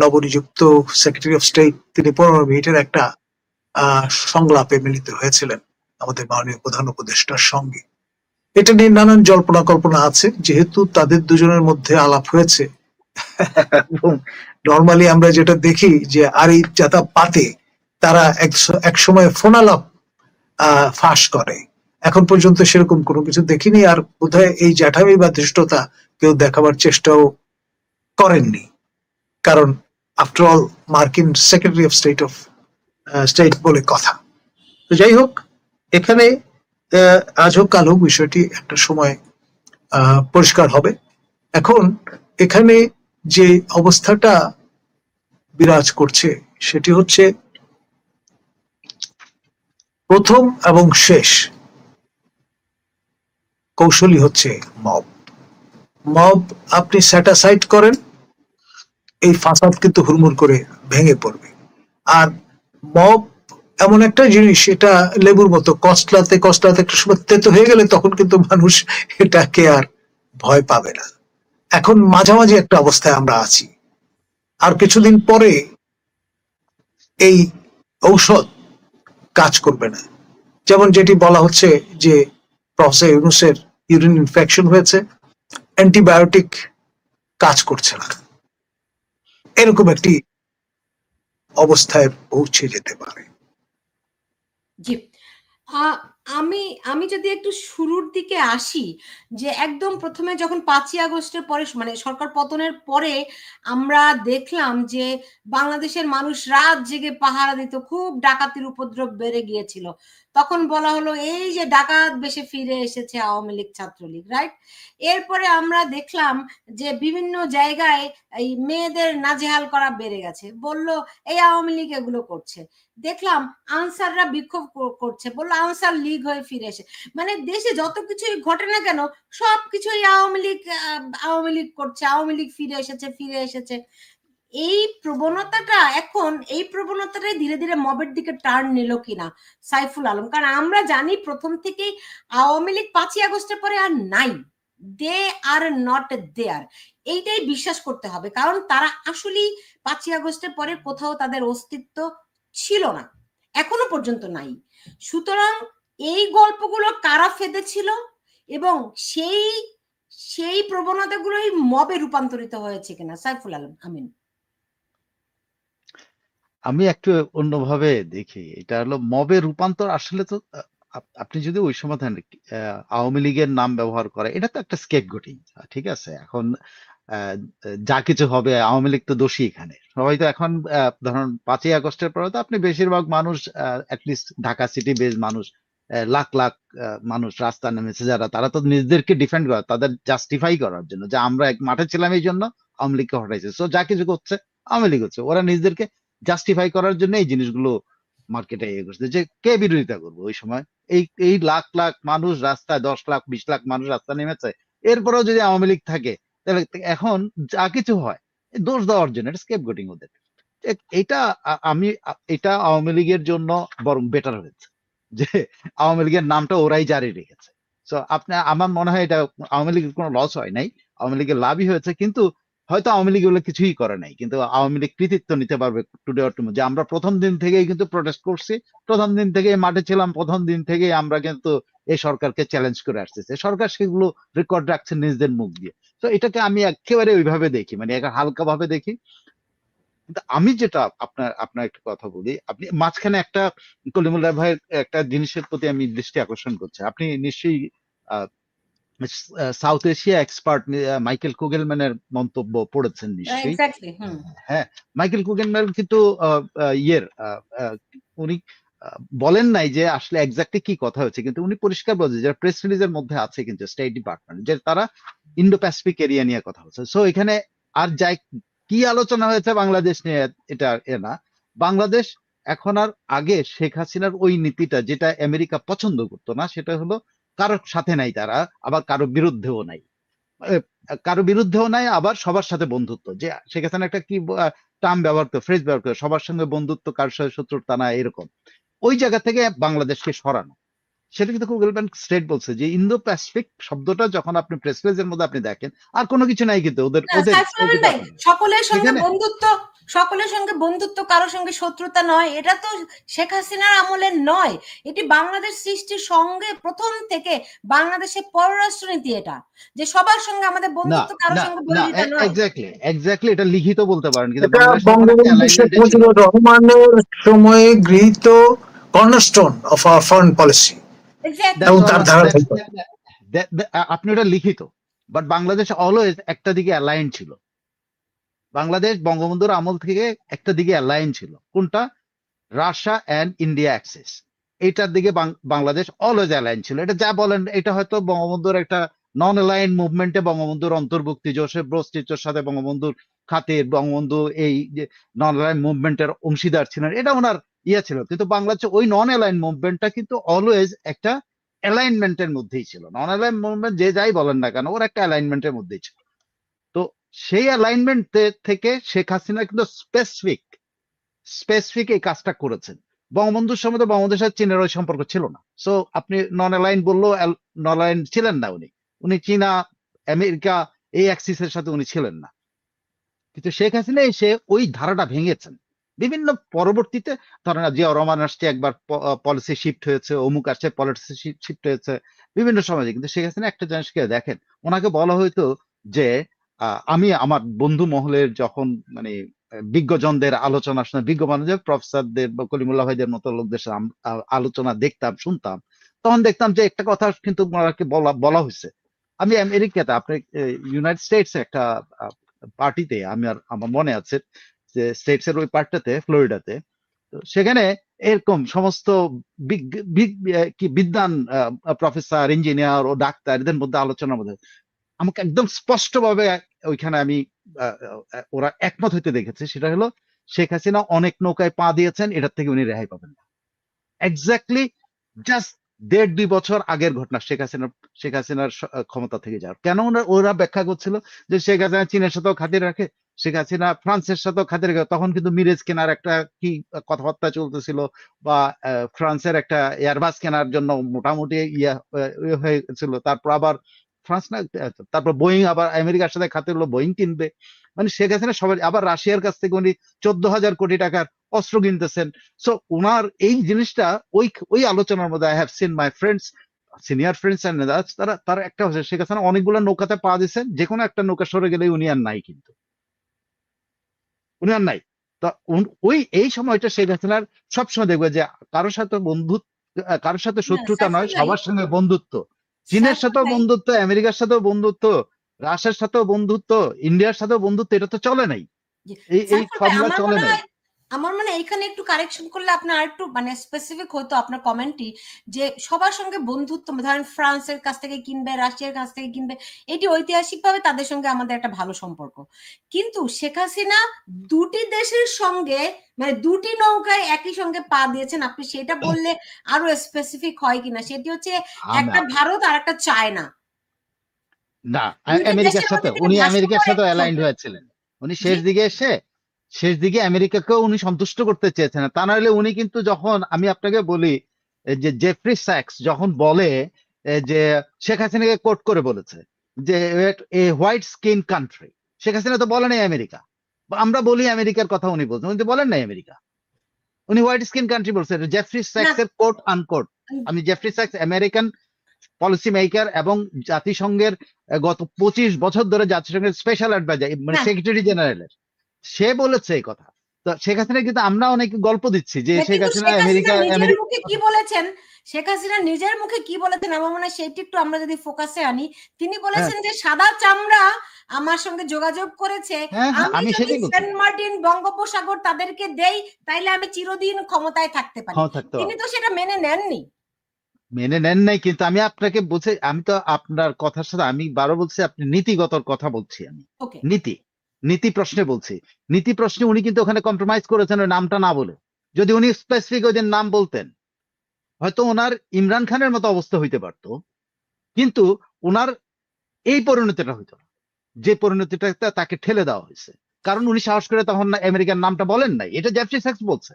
নবনিযুক্ত সেক্রেটারি অফ স্টেট তিনি 15 মিনিটের একটা সংলাপে মিলিত হয়েছিলেন আমাদের মাননীয় প্রধান উপদেষ্টার সঙ্গে। এটা নিয়ে নানান জল্পনা কল্পনা আছে, যেহেতু তাদের দুজনের মধ্যে আলাপ হয়েছে। এবং নর্মালি আমরা যেটা দেখি যে আরি যাতা পাতে তারা এক সময় ফোন আলাপ ফাঁস করে, এখন পর্যন্ত সেরকম কোনো কিছু দেখিনি। আর বোধহয় এই জ্যাঠামি বা ধৃষ্টতা কেউ দেখাবার চেষ্টাও করেননি, কারণ আফটার অল মার্কিন সেক্রেটারি অফ স্টেট বলে কথা। তো যাই হোক, এখানে আজ হোক কাল হোক বিষয়টি একটা সময় পরিষ্কার হবে। এখন এখানে যে অবস্থাটা বিরাজ করছে সেটি হচ্ছে প্রথম এবং শেষ কৌশলী হচ্ছে মব। মব আপনি স্যাটাসাইড করেন, এই ফাসাদ কিন্তু হুড়মুড় করে ভেঙে পড়বে। আর মব এমন একটা জিনিস, এটা লেবুর মতো কষ্টলাতে কষ্টলাতে একটা সময় তেতো হয়ে গেলে তখন কিন্তু মানুষ এটাকে আর ভয় পাবে না। এখন মাঝামাঝি একটা অবস্থায় আমরা আছি। আর কিছুদিন পরে এই ঔষধ কাজ করবে না। যেমন যেটি বলা হচ্ছে যে প্রফেসর ইউনূসের ইউরিন ইনফেকশন হয়েছে, অ্যান্টিবায়োটিক কাজ করছে না, এরকম একটি অবস্থায় পৌঁছে যেতে পারে। জি, আমি আমি যদি একটু শুরুর দিকে আসি, যে একদম প্রথমে যখন 5ই আগস্টের পরে মানে সরকার পতনের পরে আমরা দেখলাম যে বাংলাদেশের মানুষ রাত জেগে পাহারা দিত, খুব ডাকাতির উপদ্রব বেড়ে গিয়েছিল। তখন বলা হলো এই যে ডাকাত বেশে ফিরে এসেছে আওয়ামী লীগ ছাত্রলীগ, রাইট? এরপরে আমরা দেখলাম যে বিভিন্ন জায়গায় এই মেয়েদের নাজেহাল করা বেড়ে গেছে, বলল এই আওয়ামী লীগ এগুলো করছে। দেখলাম আনসাররা বিক্ষোভ করছে, বললো আনসার লীগ হয়ে ফিরে এসে, মানে দেশে যত কিছুই ঘটে না কেন সবকিছুই আওয়ামী লীগ করছে, আওয়ামী লীগ ফিরে এসেছে। এই প্রবণতাটা এখন এই প্রবণতাটাই ধীরে ধীরে মবের দিকে টার্ন নিল কিনা সাইফুল আলম, কারণ আমরা জানি প্রথম থেকেই আওয়ামী লীগ 5ই আগস্টের পরে আর নাই, দে আর নট দেয়ার, এইটাই বিশ্বাস করতে হবে। কারণ তারা আসলেই 5ই আগস্টের পরে কোথাও তাদের অস্তিত্ব ছিল না, এখনো পর্যন্ত নাই। সুতরাং এই গল্পগুলো কারা ফেদেছিল এবং সেই প্রবণতাগুলোই মবে রূপান্তরিত হয়েছে কিনা, সাইফুল আলম আমিন। আমি একটু অন্যভাবে দেখি, এটা হলো মবের রূপান্তর। আসলে তো আপনি যদি ওই সময় আওয়ামী লীগের নাম ব্যবহার করে, এটা তো একটা স্কেপগোটিং, ঠিক আছে? এখন যা কিছু হবে, আওয়ামী লীগ তো দোষী এখানে। সবাই তো এখন ধরুন 5ই আগস্টের পরে তো আপনি বেশিরভাগ মানুষ, অ্যাটলিস্ট ঢাকা সিটি বেজ মানুষ, লাখ লাখ মানুষ রাস্তা নেমেছে, যারা তারা তো নিজেদেরকে ডিফেন্ড করা, তাদের জাস্টিফাই করার জন্য যে আমরা এক মাঠে ছিলাম এই জন্য আওয়ামী লীগকে হটাইছে। সো যা কিছু করছে আওয়ামী লীগ হচ্ছে, ওরা নিজেদেরকে জাস্টিফাই করার জন্য এই জিনিসগুলো মার্কেটে ইয়ে করছে। যে কে বিরোধিতা করবে ওই সময়? এই লাখ লাখ মানুষ রাস্তায়, 10 লাখ 20 লাখ মানুষ রাস্তা নেমেছে, এরপরেও যদি আওয়ামী লীগ থাকে, তাহলে এখন যা কিছু হয় দোষ দেওয়ার জন্য, এটা স্কেপগোটিং ওদের। এটা আওয়ামী লীগের জন্য বরং বেটার হয়েছে যে আওয়ামী লীগের নামটা ওরাই জারি রেখেছে। তো আমার মনে হয় এটা আওয়ামী লীগের কোনো লস হয় নাই, আওয়ামী লীগের লাভই হয়েছে। কিন্তু হয়তো আওয়ামী লীগ এগুলো কিছুই করে নাই, কিন্তু আওয়ামী লীগ কৃতিত্ব নিতে পারবে টুডে অর টুমরো যে আমরা প্রথম দিন থেকেই কিন্তু প্রোটেস্ট করছি, প্রথম দিন থেকেই মাঠে ছিলাম, প্রথম দিন থেকেই আমরা কিন্তু এই সরকারকে চ্যালেঞ্জ করে আসতেছে। সরকার সেগুলো রেকর্ড রাখছে নিজেদের মুখ দিয়ে। তো এটাকে আমি একেবারে ওইভাবে দেখি, মানে একটা হালকা ভাবে দেখি। কিন্তু আমি যেটা আপনার আপনার একটা কথা বলি, আপনি মাঝখানে একটা কলিমুল্লাহ ভাইয়ের একটা জিনিসের প্রতি আমি দৃষ্টি আকর্ষণ করছি। আপনি নিশ্চয়ই সাউথ এশিয়া এক্সপার্ট মাইকেল কুগেলম্যানের মন্তব্য পড়েছেন নিশ্চয়ই। এক্স্যাক্টলি। হ্যাঁ, মাইকেল কুগেনম্যান কিন্তু ইয়ের উনি বলেন নাই যে আসলে এক্স্যাক্টলি কি কথা হচ্ছে, কিন্তু উনি পরিষ্কার বলেছেন, যেটা প্রেস রিলিজের মধ্যে আছে কিন্তু স্টেট ডিপার্টমেন্ট, যে তারা ইন্দো প্যাসিফিক এরিয়া নিয়ে কথা হচ্ছে। সো এখানে আর যাই কি আলোচনা হয়েছে বাংলাদেশ নিয়ে, এটা না। বাংলাদেশ এখন আর আগে শেখ হাসিনার ওই নীতিটা যেটা আমেরিকা পছন্দ করতো না, সেটা হলো কারোর সাথে নাই তারা, আবার কারো বিরুদ্ধেও নাই। আহ, কারো বিরুদ্ধেও নাই, আবার সবার সাথে বন্ধুত্ব। যে শেখ হাসিনা একটা কি টার্ম ব্যবহার করে, ফ্রেজ ব্যবহার করে, সবার সঙ্গে বন্ধুত্ব, কারোর সাথে শত্রুতা না, এরকম। ওই জায়গা থেকে বাংলাদেশকে সরানো, সেটা কিন্তু গুগলম্যান স্ট্রেট বলছে যে ইন্দো প্যাসিফিক শব্দটা যখন আপনি প্রেস রিলিজের মধ্যে আপনি দেখেন, আর কোনো কিছু নাই কিন্তু ওদের না, ওদের সাইফুল ওই আমিন ভাই, ডিপার্টমেন্ট সকলের সঙ্গে সেখানে। বন্ধুত্ব, সকলের সঙ্গে বন্ধুত্ব, কারোর সঙ্গে শত্রুতা নয়, এটা তো শেখ হাসিনার আমলের নয়। এটি বাংলাদেশ সৃষ্টির সঙ্গে প্রথম থেকে বাংলাদেশের পররাষ্ট্রনীতি, এটা যে সবার সঙ্গে আমাদের না বন্ধুত্ব, কারোর না সঙ্গে না, বৈরিতা নয়। এক্স্যাক্টলি এক্স্যাক্টলি এটা লিখিত বলতে পারেন, কিন্তু এটা বাংলাদেশ তখন একটা বঙ্গবন্ধু শেখ অ্যালাইনমেন্টে ছিল। মুজিবুর রহমানের সময়ে গৃহীত cornerstone of our foreign policy exactly. এবং দ্যাটস তার অল, ধারাবাহিকতা। আপনি ওটা লিখিত, বাট বাংলাদেশ অলওয়েজ একটা দিকে অ্যালাইন ছিল। বাংলাদেশ বঙ্গবন্ধুর আমল থেকে একটা দিকে অ্যালাইন ছিল, কোনটা? রাশিয়া অ্যান্ড ইন্ডিয়া অ্যাক্সিস, এইটার দিকে বাংলাদেশ অলওয়েজ অ্যালাইন ছিল। এটা যা বলেন, এটা হয়তো বঙ্গবন্ধুর একটা নন অ্যালাইন মুভমেন্টে বঙ্গবন্ধুর অন্তর্ভুক্তি, জোসেফ ব্রোজ টিটোর সাথে বঙ্গবন্ধুর খাতির, বঙ্গবন্ধু এই যে নন অ্যালাইন মুভমেন্টের অংশীদার ছিলেন, এটা ওনার ইয়ে ছিল। কিন্তু বাংলাদেশে ওই নন অ্যালাইন মুভমেন্টটা কিন্তু অলওয়েজ একটা অ্যালাইনমেন্টের মধ্যেই ছিল। নন অ্যালাইন মুভমেন্ট যে যাই বলেন না কেন, ওর একটা অ্যালাইনমেন্টের মধ্যেই ছিল। তো সেই অ্যালাইনমেন্ট থেকে শেখ হাসিনা কিন্তু স্পেসিফিক এই কাজটা করেছেন। বঙ্গবন্ধুর সময় তো বঙ্গবন্ধুর সাথে চীনের ওই সম্পর্ক ছিল না। সো আপনি নন অ্যালাইন বললেও নন অ্যালাইন ছিলেন না উনি। উনি চীনা, আমেরিকা এই অ্যাক্সিসের সাথে উনি ছিলেন না। কিন্তু শেখ হাসিনা এসে ওই ধারাটা ভেঙেছেন বিভিন্ন পরবর্তীতে। ধরেন জিয়াউর রহমান আসছে, একবার পলিসি শিফট হয়েছে, অমুক আসছে পলিসি শিফট হয়েছে বিভিন্ন সময়। কিন্তু শেখ হাসিনা একটা জিনিসকে দেখেন, ওনাকে বলা হয়তো যে আমি আমার বন্ধু মহলের যখন মানে বিজ্ঞজনদের আলোচনা শুনে, বিজ্ঞ মানুষদের, প্রফেসরদের বা কলিমুল্লাহ ভাইদের মতো লোকদের সাথে আলোচনা দেখতাম, শুনতাম, তখন দেখতাম যে একটা কথা কিন্তু ওনাকে বলা বলা হয়েছে। আমি আমেরিকাতে, আপনি ইউনাইটেড স্টেটস একটা পার্টিতে, আমার মনে আছে যে স্টেটস এর ওই পার্টটাতে, ফ্লোরিডাতে, তো সেখানে এরকম সমস্ত কি বিদ্বান প্রফেসর, ইঞ্জিনিয়ার ও ডাক্তার, এদের মধ্যে আলোচনার মধ্যে আমাকে একদম স্পষ্টভাবে ওইখানে আমি ওরা একমত হইতে দেখেছি, সেটা হলো শেখ হাসিনা অনেক নৌকায় পা দিয়েছেন, এটার থেকে উনি রেহাই পাবেন না। এক্স্যাক্টলি জাস্ট 1.5-2 বছর আগের ঘটনা শেখ হাসিনার ক্ষমতা থেকে যাওয়ার। কেন ওরা ব্যাখ্যা করছিল যে শেখ হাসিনা চীনের সাথেও খাতির রাখে, শেখ হাসিনা ফ্রান্সের সাথেও খাতির রাখে। তখন কিন্তু মিরেজ কেনার একটা কি কথাবার্তা চলতেছিল, বা ফ্রান্সের একটা এয়ারবাস কেনার জন্য মোটামুটি ইয়ে হয়েছিল। তারপর আবার ফ্রান্স না, তারপর বোয়িং, আবার আমেরিকার সাথে খাতির হলো, বোয়িং কিনবে। মানে শেখ হাসিনা সবাই, আবার রাশিয়ার কাছ থেকে উনি 14,000 কোটি টাকার অস্ত্র কিনতেছেন। সো ওনার এই জিনিসটা ওই ওই আলোচনার মধ্যে, I have seen my friends, senior friends and others, তারা একটা হচ্ছে শেখ হাসিনা অনেকগুলো নৌকাতে পা দিচ্ছেন, যে কোনো একটা নৌকা সরে গেলে উনি আর নাই, কিন্তু উনি আর নাই। তো ওই এই সময়টা শেখ হাসিনার সবসময় দেখবে যে কারোর সাথে বন্ধুত্ব, কারোর সাথে না, শত্রুতা নয়, সাইফুল ভাই, সবার সঙ্গে বন্ধুত্ব। চীনের সাইফুল সাথেও ভাই, বন্ধুত্ব, আমেরিকার সাথেও বন্ধুত্ব, রাশিয়ার সাথেও বন্ধুত্ব, ইন্ডিয়ার সাথেও বন্ধুত্ব, এটা তো চলে নাই, এই সাইফুল ভাই, ফর্মুলা চলে নাই। আমার মনে হয় এখানে একটু কারেকশন করলে আপনার আরেকটু মানে স্পেসিফিক হতো আপনার কমেন্টটি, যে সবার সঙ্গে বন্ধুত্ব, ধরেন ফ্রান্সের কাছ থেকে কিনবে, রাশিয়ার কাছ থেকে কিনবে, এটি ঐতিহাসিকভাবে তাদের সঙ্গে আমাদের একটা ভালো সম্পর্ক। কিন্তু শেখ হাসিনা দুটি দেশের সঙ্গে মানে দুটি নৌকায় একই সঙ্গে পা দিয়েছেন, আপনি সেটা বললে আরো স্পেসিফিক হয় কিনা। সেটি হচ্ছে একটা ভারত আর একটা চায়না, না, দুইটা আমেরিকার দেশের মধ্যে সাথে তিনি উনি ভাষ্য আমেরিকার করে সাথে একটি অ্যালাইন্ড সম্পর্ক। হয়েছিলেন। উনি জি, শেষ দিকে আমেরিকাকেও উনি সন্তুষ্ট করতে চেয়েছেন। তা নাহলে উনি কিন্তু, যখন আমি আপনাকে বলি যে জেফ্রি স্যাক্স যখন বলে যে শেখ হাসিনাকে কোট করে বলেছে যে a white skin country, Sheikh Hasina তো বলে নাই আমেরিকা, বা আমরা বলি আমেরিকার কথা উনি বলছেন, উনি তো বলেন নাই আমেরিকা, উনি হোয়াইট স্কিন কান্ট্রি বলছেন। জেফ্রি না স্যাক্সের কোট আনকোট, আমি Jeffrey sax American policy maker এবং জাতিসংঘের গত 25 বছর ধরে জাতিসংঘের স্পেশাল অ্যাডভাইজার, মানে না সেক্রেটারি জেনারেলের, সে বলেছে এই কথা। তো শেখ হাসিনা কিন্তু আমরা অনেক গল্প দিচ্ছি যে শেখ কিন্তু হাসিনা শেখ হাসিনা আমেরিকা নিজের আমেরিকা মুখে কি বলেছেন, শেখ হাসিনা নিজের মুখে কি বলেছেন আমার মনে হয় সেটি একটু আমরা যদি ফোকাসে আনি। তিনি হ্যাঁ বলেছেন যে সাদা চামড়া আমার সঙ্গে যোগাযোগ করেছে, হ্যাঁ হ্যাঁ, আমি আমি যদি সেটাই বলছি, সেন্ট মার্টিন বঙ্গোপসাগর তাদেরকে দেই তাইলে আমি চিরদিন ক্ষমতায় থাকতে পারি। ক্ষমা থাকতে তিনি পারবো। তো সেটা মেনে নেননি। মেনে নেন নাই, কিন্তু আমি আপনাকে বলছি, আমি তো আপনার কথার সাথে আমি বারো বলছি, আপনি নীতিগত কথা বলছি আমি, ওকে, নীতি নীতি প্রশ্নে বলছি। নীতি প্রশ্নে উনি কিন্তু ওখানে কম্প্রোমাইজ করেছেন ওই নামটা না বলে। যদি উনি স্পেসিফিক ওই দিন নাম বলতেন, হয়তো ওনার ইমরান খানের মতো অবস্থা হইতে পারতো, কিন্তু ওনার এই পরিণতিটা হইতো না, যে পরিণতিটা তাকে ঠেলে দেওয়া হয়েছে। কারণ উনি সাহস করে তখন আমেরিকার নামটা বলেন নাই, এটা জেফ্রি স্যাক্স বলছে,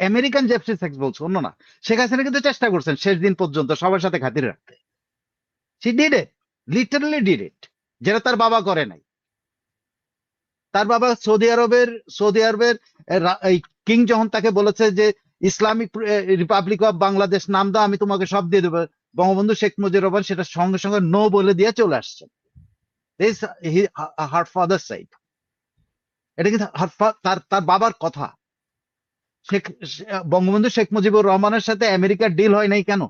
আমেরিকান জেফ্রি স্যাক্স বলছে, অন্য না। শেখ হাসিনা কিন্তু চেষ্টা করছেন শেষ দিন পর্যন্ত সবার সাথে খাতির রাখতে। সে did it, literally did it, যেটা তার বাবা করে নাই। তার বাবা সৌদি আরবের এই কিং যখন তাকে বলেছে যে ইসলামিক রিপাবলিক অফ বাংলাদেশ নাম দাও, আমি তোমাকে সব দিয়ে দেবো, বঙ্গবন্ধু শেখ মুজিবুর রহমান সেটা সঙ্গে সঙ্গে নো বলে দিয়ে চলে আসছেন। হার ফাদার সাইড, এটা কিন্তু তার তার বাবার কথা। বঙ্গবন্ধু শেখ মুজিবুর রহমানের সাথে আমেরিকার ডিল হয় নাই কেন?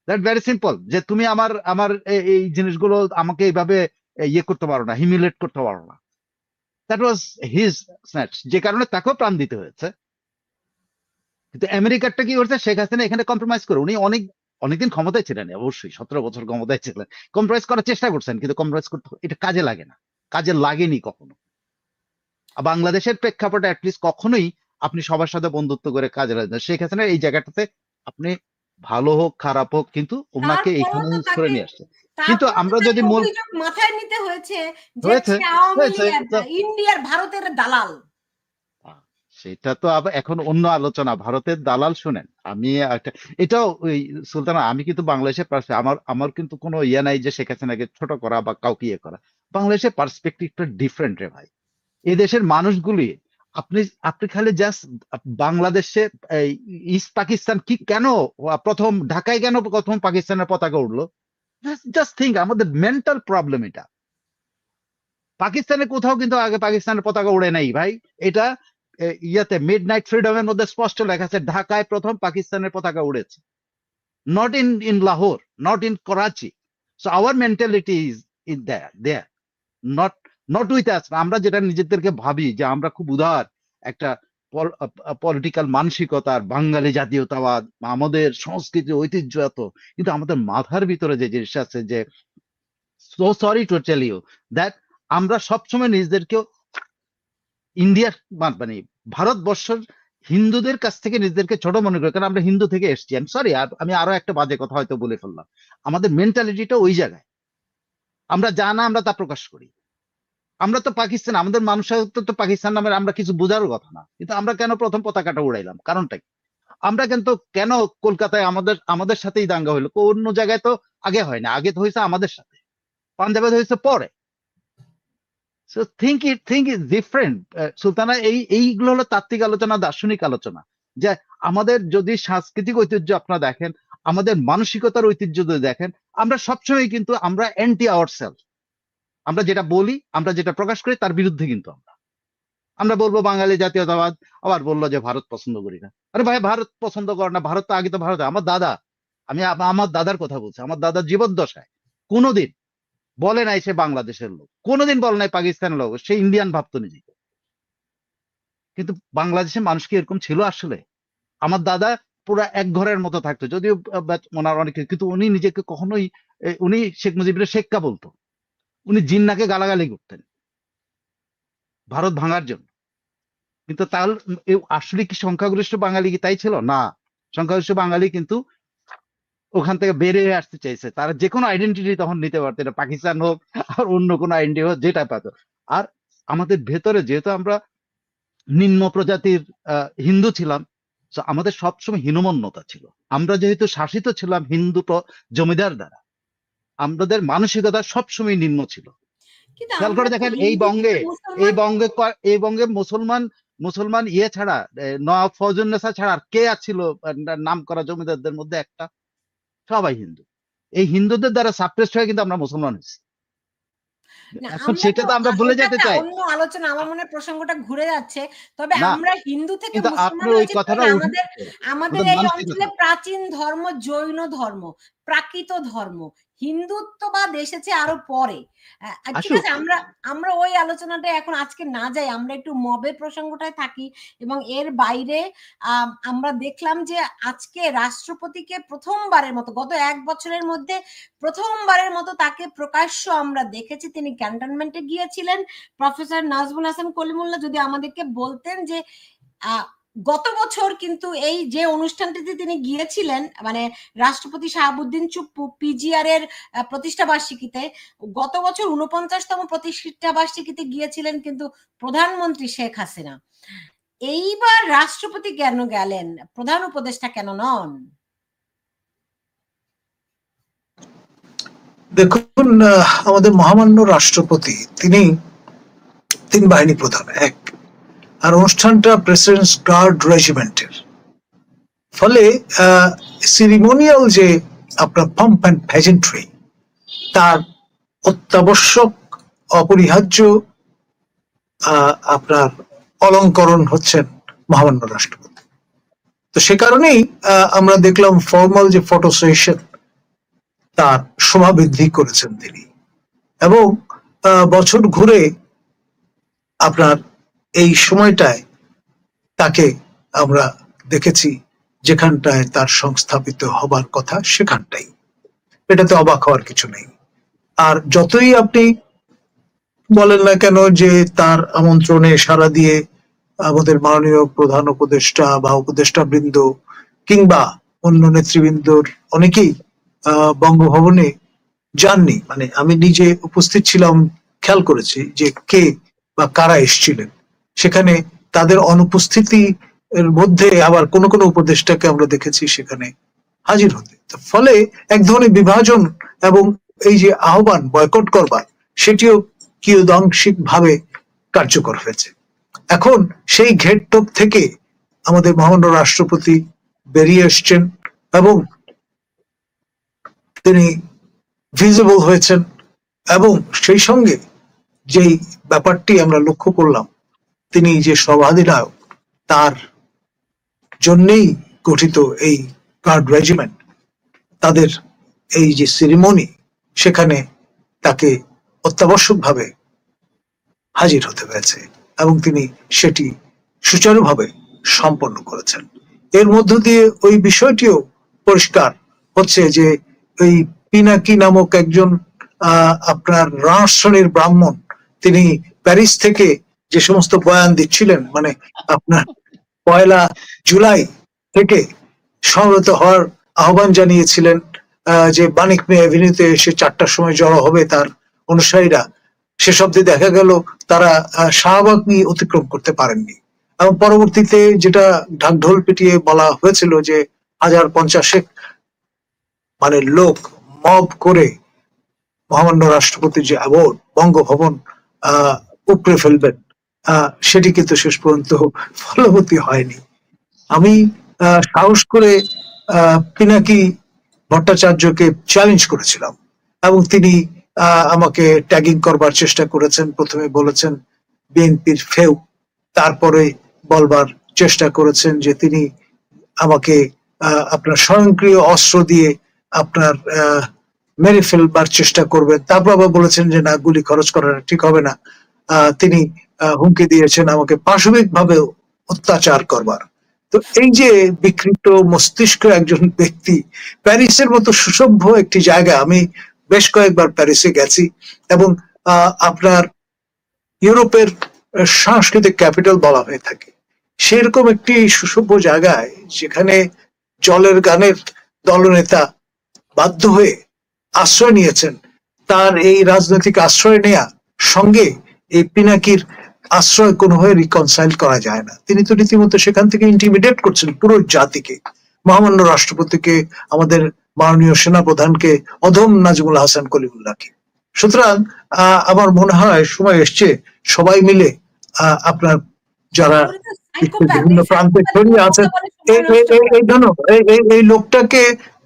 দ্যাট ভেরি সিম্পল, যে তুমি আমার আমার এই জিনিসগুলো আমাকে এইভাবে ইয়ে করতে পারো না, হিমিলেট করতে পারো না। দ্যাট ওয়াজ হিজ স্ন্যাচ, যে কারণে তাকেও প্রাণ দিতে হয়েছে। কিন্তু আমেরিকারটা কি করছে, শেখ হাসিনা এখানে কম্প্রোমাইজ করে, উনি অনেকদিন ক্ষমতায় ছিলেন, অবশ্যই 17 বছর ক্ষমতায় ছিলেন, কম্প্রোমাইজ করার চেষ্টা করছেন, কিন্তু কম্প্রোমাইজ করতে এটা কাজে লাগে না, কাজে লাগেনি কখনো। আর বাংলাদেশের প্রেক্ষাপটে অ্যাটলিস্ট কখনোই আপনি সবার সাথে বন্ধুত্ব করে কাজে লাগে না। শেখ হাসিনা এই জায়গাটাতে আপনি ভালো হোক খারাপ হোক, কিন্তু ওনাকে তারপরেও এইখানে তো ইউজ করে তাকে নিয়ে আসছে। কিন্তু তারপরেও তো আমরা তাকে যদি মূল অভিযোগ মাথায় নিতে হয়েছে যে হয়েছে সে আওয়ামী হয়েছে তো ইন্ডিয়ার ভারতের দালাল। সেটা তো আবার এখন অন্য আলোচনা, ভারতের দালাল। শুনেন, আমি একটা, এটাও ওই সুলতানা, আমি কিন্তু বাংলাদেশের আমার আমার কিন্তু কোনো ইয়ে নাই যে শেখ হাসিনাকে ছোট করা বা কাউকে ইয়ে করা। বাংলাদেশের পার্সপেক্টিভটা ডিফারেন্ট রে ভাই। এদেশের মানুষগুলি, আপনি আপনি খালি জাস্ট বাংলাদেশে ইস্ট পাকিস্তান কি কেন প্রথম ঢাকায় কেন প্রথম পাকিস্তানের পতাকা উঠলো, জাস্ট থিঙ্ক, আমাদের মেন্টাল প্রবলেম এটা। পাকিস্তানের কোথাও কিন্তু আগে পাকিস্তানের পতাকা উড়ে নাই ভাই। এটা ইয়াতে মিড নাইট ফ্রিডমের মধ্যে স্পষ্ট লেখা আছে, ঢাকায় প্রথম পাকিস্তানের পতাকা উড়েছে, not in Lahore, not in Karachi. So our mentality is in there, not not with us. আমরা যেটা নিজেদেরকে ভাবি যে আমরা খুব উদার একটা পলিটিক্যাল মানসিকতার বাঙালি জাতীয়তাবাদ, আমাদের সংস্কৃতি ঐতিহ্য এত, কিন্তু আমাদের মাথার ভিতরে যে জিনিস আছে, যে so sorry to tell you that আমরা সবসময় নিজেদেরকে ইন্ডিয়ার মানে ভারতবর্ষের হিন্দুদের কাছ থেকে নিজেদেরকে ছোট মনে করি, কারণ আমরা হিন্দু থেকে এসছি। আমি সরি, আমি আরো একটা বাজে কথা হয়তো বলে ফেললাম। আমাদের মেন্টালিটিটা ওই জায়গায়, আমরা যা না আমরা তা প্রকাশ করি। আমরা তো পাকিস্তান, আমাদের মানুষের তো পাকিস্তান নামের আমরা কিছু বোঝারও কথা না, কিন্তু আমরা কেন প্রথম পতাকাটা উড়াইলাম, কারণটা কি? আমরা কিন্তু কেন কলকাতায় আমাদের আমাদের সাথেই দাঙ্গা হইলো, অন্য জায়গায় তো আগে হয় না, আগে তো হয়েছে আমাদের সাথে, পাঞ্জাবে তো হয়েছে পরে। So think is different Sultana. এইগুলো হলো তাত্ত্বিক আলোচনা, দার্শনিক আলোচনা, যে আমাদের যদি সাংস্কৃতিক ঐতিহ্য আপনারা দেখেন, আমাদের মানসিকতার ঐতিহ্য যদি দেখেন, আমরা সবসময় কিন্তু আমরা অ্যান্টি আওয়ারসেলফ। আমরা যেটা বলি, আমরা যেটা প্রকাশ করি তার বিরুদ্ধে কিন্তু আমরা বলবো বাঙালি জাতীয়তাবাদ, আবার বললো যে ভারত পছন্দ করি না। আরে ভাই, ভারত পছন্দ করে না, ভারত তো আগে তো ভারত। আমার দাদা, আমি আমার দাদার কথা বলছি, আমার দাদার জীবদ্দশায় কোনোদিন বলে নাই সে বাংলাদেশের লোক, কোনোদিন বলে নাই পাকিস্তানের লোক, সে ইন্ডিয়ান ভাবতো নিজেকে। কিন্তু বাংলাদেশের মানুষ কি এরকম ছিল আসলে? আমার দাদা পুরো এক ঘরের মতো থাকতো, যদিও ওনার অনেক, কিন্তু উনি নিজেকে কখনোই উনি শেখ মুজিবের শেখকা বলতো, উনি জিন্নাকে গালাগালি করতেন ভারত ভাঙার জন্য। কিন্তু তাহলে আসলে কি সংখ্যাগরিষ্ঠ বাঙালি কি তাই ছিল না? সংখ্যাগরিষ্ঠ বাঙালি কিন্তু ওখান থেকে বেরিয়ে আসতে চাইছে, তারা যে কোনো আইডেন্টিটি তখন নিতে পারতো, এটা পাকিস্তান হোক আর অন্য কোনো আইডেন্টি হোক, যেটা পেত। আর আমাদের ভেতরে যেহেতু আমরা নিম্ন প্রজাতির হিন্দু ছিলাম, তো আমাদের সবসময় হীনমন্যতা ছিল। আমরা যেহেতু শাসিত ছিলাম হিন্দু জমিদার দ্বারা, আমাদের মানসিকতা সবসময় নিম্ন ছিল। কিন্তু খেয়াল আমরা করে তো দেখেন এই হিন্দু বঙ্গে থেকে মুসলমান। এই বঙ্গে মুসলমান মুসলমান ইয়ে ছাড়া নওয়াব ফয়জুন্নেসা ছাড়া আর কে আছিল নাম করা জমিদারদের মধ্যে একটা? সবাই হিন্দু। এই হিন্দুদের দ্বারা সাপ্রেসড হয়ে কিন্তু আমরা মুসলমান হয়েছি। না এখন আমরা সেটা তো তো আমরা ভুলে এটা যেতে একটা চাই অন্য আলোচনা, আমার মনে হয় প্রসঙ্গটা ঘুরে যাচ্ছে। তবে না, আমরা হিন্দু থেকে কিন্তু মুসলমান আপনি ওই হয়েছি তাই কথাটা না? উঠে আমাদের ওটা এই মানসিকতা। অঞ্চলে প্রাচীন ধর্ম জৈন ধর্ম, প্রাকৃত ধর্ম, হিন্দুত্ববাদ এসেছে আরো পরে। ঠিক আসুক। আছে, আমরা আমরা ওই আলোচনাটা এখন আজকে না যাই, আমরা একটু মবের প্রসঙ্গটায় থাকি। এবং এর বাইরে আমরা দেখলাম যে আজকে রাষ্ট্রপতিকে প্রথমবারের মতো গত 1 বছরের মধ্যে প্রথমবারের মতো তাকে প্রকাশ্য আমরা দেখেছি। তিনি ক্যান্টনমেন্টে গিয়েছিলেন। প্রফেসর নাজমুল হাসান কলিমুল্লাহ যদি আমাদেরকে বলতেন যে গত বছর কিন্তু এই যে অনুষ্ঠানটিতে তিনি গিয়েছিলেন, মানে রাষ্ট্রপতি শাহাবুদ্দিন চুপ্পু পিজিআর এর প্রতিষ্ঠা বার্ষিকীতে, গত বছর 49তম প্রতিষ্ঠা বার্ষিকীতে গিয়েছিলেন কিন্তু প্রধানমন্ত্রী শেখ হাসিনা। এইবার রাষ্ট্রপতি কেন গেলেন, প্রধান উপদেষ্টা কেন নন? দেখুন, আমাদের মহামান্য রাষ্ট্রপতি তিনি 3 বাহিনী প্রধান, এক, আর অনুষ্ঠানটা প্রেসিডেন্টস গার্ড রেজিমেন্টের। ফলে সিরিমোনিয়াল যে আপনার পাম্প অ্যান্ড প্যাজেন্ট্রি, তার অত্যাবশ্যক অপরিহার্য আপনার অলঙ্করণ হচ্ছেন মহামান্য রাষ্ট্রপতি। তো সে কারণেই আমরা দেখলাম ফর্মাল যে ফটো সেশন তার শোভা বৃদ্ধি করেছেন তিনি। এবং বছর ঘুরে আপনার এই সময়টায় তাকে আমরা দেখেছি যেখানটায় তার সংস্থাপিত হবার কথা সেখানটাই। এটাতে অবাক হওয়ার কিছু নেই। আর যতই আপনি বলেন না কেন যে তার আমন্ত্রণে সাড়া দিয়ে আমাদের মাননীয় প্রধান উপদেষ্টা বা উপদেষ্টা বৃন্দ কিংবা অন্য নেতৃবৃন্দর অনেকেই বঙ্গভবনে যাননি, মানে আমি নিজে উপস্থিত ছিলাম, খেয়াল করেছি যে কে বা কারা এসেছিলেন সেখানে। তাদের অনুপস্থিতি এর মধ্যে আবার কোন কোন উপদেষ্টাকে আমরা দেখেছি সেখানে হাজির হতে। ফলে এক ধরনের বিভাজন এবং এই যে আহ্বান বয়কট করবার, সেটিও কিয়দাংশিক ভাবে কার্যকর হয়েছে। এখন সেই ঘেরটোপ থেকে আমাদের মহামান্য রাষ্ট্রপতি বেরিয়ে এসছেন এবং তিনি ভিজিবল হয়েছেন। এবং সেই সঙ্গে যেই ব্যাপারটি আমরা লক্ষ্য করলাম, তিনি যে সর্বাধিনায়ক, তার জন্যেই গঠিত এই গার্ড রেজিমেন্ট, তাদের এই যে সেরিমনি, সেখানে তাকে অত্যাবশ্যকভাবে হাজির হতে হয়েছে এবং তিনি সেটি সুচারুভাবে সম্পন্ন করেছেন। এর মধ্য দিয়ে ওই বিষয়টিও পরিষ্কার হচ্ছে যে ওই পিনাকি নামক একজন আপনার রাস শ্রেণীর ব্রাহ্মণ, তিনি প্যারিস থেকে যে সমস্ত বয়ান দিচ্ছিলেন, মানে আপনার 1 জুলাই থেকে সমবেত হওয়ার আহ্বান জানিয়েছিলেন, যে বানিক মে অ্যাভিনিউতে এসে 4টার সময় জড়ো হবে তার অনুসারীরা, সেসব দিয়ে দেখা গেল তারা শাহবাগ নিয়ে অতিক্রম করতে পারেননি। এবং পরবর্তীতে যেটা ঢাকঢোল পিটিয়ে বলা হয়েছিল যে 1050 মানে লোক মব করে মহামান্য রাষ্ট্রপতির যে অ্যাওয়ার্ড বঙ্গভবন উপড়ে ফেলবেন, সেটি কিন্তু শেষ পর্যন্ত ফলবতী হয়নি। আমি সাহস করে পিনাকি ভট্টাচার্যকে চ্যালেঞ্জ করেছিলাম এবং তিনি আমাকে ট্যাগিং করবার চেষ্টা করেছেন। প্রথমে বলেছেন বিএনপির ফেউ, তারপরে বলবার চেষ্টা করেছেন যে তিনি আমাকে আপনার স্বয়ংক্রিয় অস্ত্র দিয়ে আপনার মেরে ফেলবার চেষ্টা করবেন। তারপর আবার বলেছেন যে না, গুলি খরচ করা ঠিক হবে না। তিনি হুমকি দিয়েছেন আমাকে পাশবিক ভাবে অত্যাচার করবার। তো এই যে বিকৃত মস্তিষ্ক একজন ব্যক্তি, প্যারিসের মতো সুসভ্য একটি জায়গা, আমি বেশ কয়েকবার প্যারিসে গেছি এবং আপনার ইউরোপের সাংস্কৃতিক ক্যাপিটাল বলা হয়ে থাকে, সেরকম একটি সুসভ্য জায়গায় যেখানে জলের গানের দলনেতা বাধ্য হয়ে আশ্রয় নিয়েছেন, তার এই রাজনৈতিক আশ্রয় নেয়া সঙ্গে এই পিনাকির আশ্রয় কোনোভাবে রিকনসাইল করা যায় না। তিনি তো রীতিমতো সেখান থেকে ইন্টিমিডেট করছেন পুরো জাতিকে, মহামান্য রাষ্ট্রপতিকে, আমাদের মাননীয় সেনাপ্রধানকে, অধম নাজমুল হাসান কলিমুল্লাহকে। সুতরাং আমার মনে হয় সময় এসছে সবাই মিলে আপনার যারা উনি তো বিশ্বের সাইকোপ্যাথ, বিভিন্ন এই প্রান্তে সাইকোপ্যাথ ছড়িয়ে কথা আছেন, বলে সময় নষ্ট করে। এই ধরো এই লোকটাকে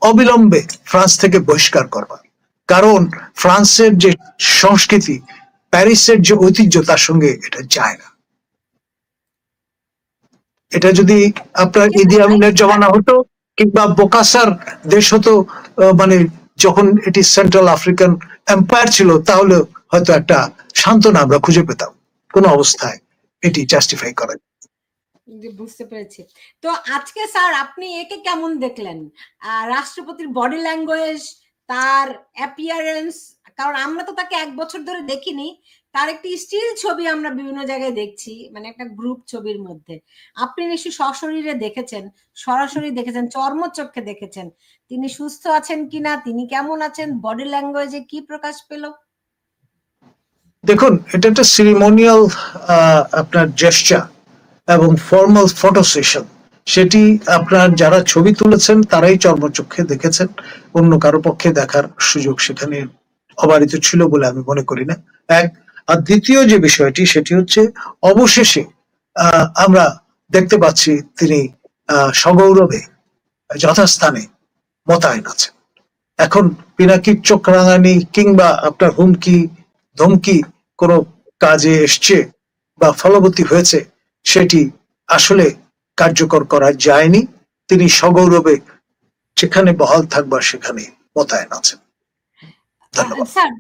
অবিলম্বে ফ্রান্স থেকে বহিষ্কার করবা। কারণ ফ্রান্সের যে সংস্কৃতি, প্যারিসের যে ঐতিহ্য, তার সঙ্গে এটা যায় না। এটা যদি আপনার কিন্তু ইদি আমিনের স্যার, জমানা হতো কিংবা বোকাসার দেশ হতো, মানে যখন এটি সেন্ট্রাল আফ্রিকান এম্পায়ার ছিল, তাহলে হয়তো একটা সান্ত্বনা আমরা খুঁজে পেতাম। কোন অবস্থায় এটি জাস্টিফাই করে। বুঝতে পেরেছি। তো আজকে স্যার আপনি একে কেমন দেখলেন? রাষ্ট্রপতির বডি ল্যাঙ্গুয়েজ, তার অ্যাপিয়ারেন্স, কারণ আমরা তো তাকে 1 বছর ধরে দেখিনি। তার একটি স্টিল ছবি আমরা বিভিন্ন জায়গায় দেখছি, মানে একটা গ্রুপ ছবির মধ্যে। আপনি নিশ্চয়ই সশরীরে দেখেছেন, সরাসরি দেখেছেন, চর্মচক্ষে দেখেছেন। তিনি সুস্থ আছেন কিনা, তিনি কেমন আছেন, বডি ল্যাঙ্গুয়েজে কি প্রকাশ পেল? দেখুন, এটা একটা সিরিমোনিয়াল আপনার জেস্চার এবং ফর্মাল ফটো সেশন। সেটি আপনার যারা ছবি তুলেছেন তারাই চর্মচক্ষে দেখেছেন, অন্য কারো পক্ষে দেখার সুযোগ সেখানে অবারিত ছিল বলে আমি মনে করি না। এক। আর দ্বিতীয় যে বিষয়টি, সেটি হচ্ছে অবশেষে আমরা দেখতে পাচ্ছি তিনি সগৌরবে যথাস্থানে মোতায়েন আছেন। এখন পিনাকির চোখ রাঙানি কিংবা আপনার হুমকি ধমকি কোনো কাজে এসছে বা ফলবতী হয়েছে, সেটি আসলে কার্যকর করা যায়নি। তিনি সগৌরবে যেখানে বহাল থাকবার সেখানে মোতায়েন আছেন। ধন্যবাদ। স্যার,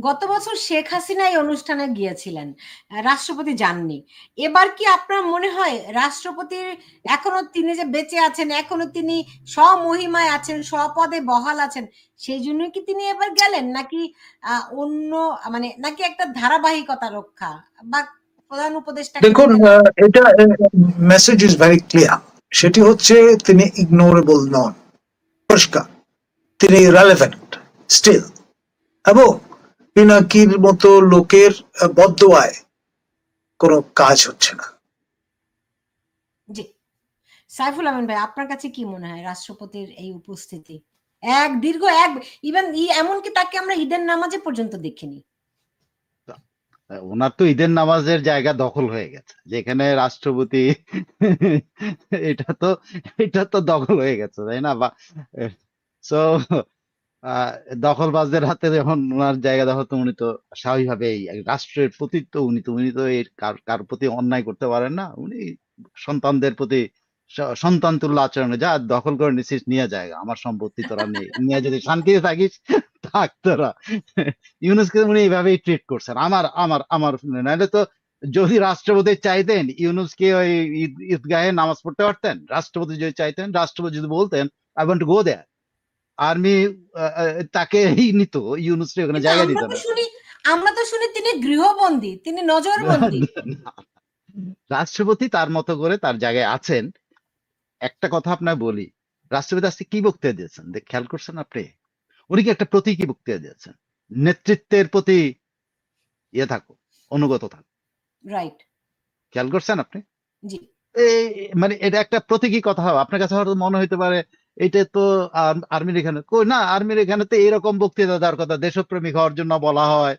গত বছর শেখ হাসিনা এই অনুষ্ঠানে গিয়েছিলেন, রাষ্ট্রপতি যাননি। এবার কি আপনার মনে হয় রাষ্ট্রপতির এখনো তিনি যে বেঁচে আছেন, এখনো তিনি স্বমহিমায় আছেন, স্বপদে বহাল আছেন, সেই জন্য কি তিনি এবার গেলেন, নাকি অন্য, মানে নাকি একটা ধারাবাহিকতা রক্ষা, বা প্রধান উপদেষ্টা? দেখুন, এটা মেসেজ ইজ ভেরি ক্লিয়ার। সেটি হচ্ছে তিনি ইগনোরেবল নন, পরিষ্কার। তিনি রেলেভেন্ট স্টিল, এবং পিনাকির মতো লোকের বদদোয়ায় কোনো কাজ হচ্ছে না। জি, সাইফুল আমিন ভাই, আপনার কাছে কি মনে হয় রাষ্ট্রপতির এই উপস্থিতি? দীর্ঘ ইভেন এমনকি তাকে আমরা ঈদের নামাজে পর্যন্ত দেখিনি। ওনার তো ঈদের নামাজের জায়গা দখল হয়ে গেছে, যেখানে রাষ্ট্রপতি এটা তো এটা তো দখল হয়ে গেছে, তাই না? বা সো দখলবাজদের হাতে যখন ওনার জায়গা দখল, তো উনি তো স্বাভাবিকভাবেই রাষ্ট্রের প্রতি তো উনি তো এর কার প্রতি অন্যায় করতে পারেন না। উনি সন্তানদের প্রতি সন্তান তুল্য আচরণে, যা দখল করে নিছিস নিয়ে জায়গা, আমার সম্পত্তি তোরা নিয়ে যদি শান্তিতে থাকিস থাক তোরা। ইউনুসকে উনি এইভাবেই ট্রিট করছেন। আমার আমার আমার নাহলে তো, যদি রাষ্ট্রপতি চাইতেন ইউনুসকে ওই ঈদগাহে নামাজ পড়তে পারতেন। রাষ্ট্রপতি যদি চাইতেন, রাষ্ট্রপতি যদি বলতেন I want to go there, army তাকেই নিত, ইউনুসকে ওখানে কিন্তু জায়গা দিত না। আমরা তো শুনি তিনি গৃহবন্দী, তিনি নজরবন্দী। রাষ্ট্রপতি তার মতো করে তার জায়গায় আছেন। একটা কথা আপনার বলি, রাষ্ট্রপতি আজকে কি বক্তৃতা দিয়েছেন খেয়াল করছেন আপনি? উনি কি একটা প্রতীকী বক্তৃতা দিয়েছেন, নেতৃত্বের প্রতি ইয়ে থাকো, অনুগত থাকো। রাইট। খেয়াল করছেন আপনি? জি। এই মানে এটা একটা প্রতীকী কথা হবে। আপনার কাছে হয়তো মনে হইতে পারে এটা তো আর্মির এখানে কই না, আর্মির এখানে তো এরকম বক্তৃতা দেওয়ার কথা, দেশপ্রেমিক হওয়ার জন্য বলা হয়।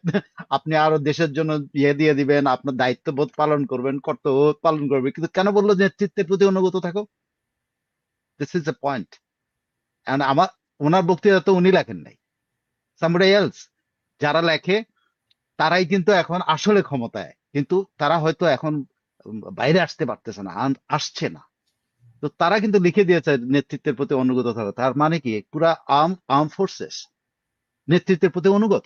আপনি আরো দেশের জন্য ইয়ে দিয়ে দিবেন, আপনার দায়িত্ববোধ পালন করবেন, কর্তব্যবোধ পালন করবেন, কিন্তু কেন বললো নেতৃত্বের প্রতি অনুগত থাকো? This is the point. আমার ওনার বক্তৃতা তো উনি লেখেন নাই, সামবডি এলস। যারা লেখে তারাই কিন্তু এখন আসলে ক্ষমতায়, কিন্তু তারা হয়তো এখন বাইরে আসতে পারতেছে না, আসছে না। তো তারা কিন্তু লিখে দিয়েছে নেতৃত্বের প্রতি অনুগত থাকা। তার মানে কি পুরা আর্ম ফোর্সেস নেতৃত্বের প্রতি অনুগত।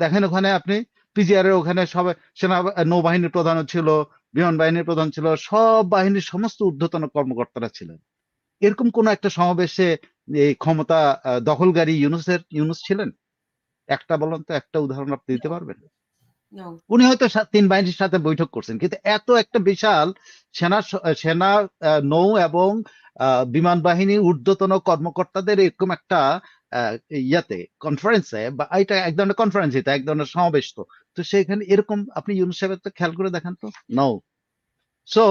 দেখেন ওখানে আপনি পিজিআর এর ওখানে সবাই, সেনা নৌবাহিনীর প্রধান ছিল, বিমান বাহিনীর প্রধান ছিল, সব বাহিনীর সমস্ত ঊর্ধ্বতন কর্মকর্তারা ছিলেন। এরকম কোন একটা সমাবেশে এই ক্ষমতা দখলকারী ইউনুস ছিলেন? একটা বলেন তো, একটা উদাহরণ আপনি দিতে পারবেন? উনি হয়তো 3 বাহিনীর সাথে বৈঠক করছেন, কিন্তু এত একটা বিশাল সেনা নৌ এবং বিমান বাহিনী ঊর্ধ্বতন কর্মকর্তাদের এরকম একটা ইয়াতে কনফারেন্সে, বা এটা এক ধরনের কনফারেন্স, এটা এক ধরনের সমাবেশ। তো তো সেখানে এরকম আপনি ইউনুস সাহেবের তো খেয়াল করে দেখেন তো, no. So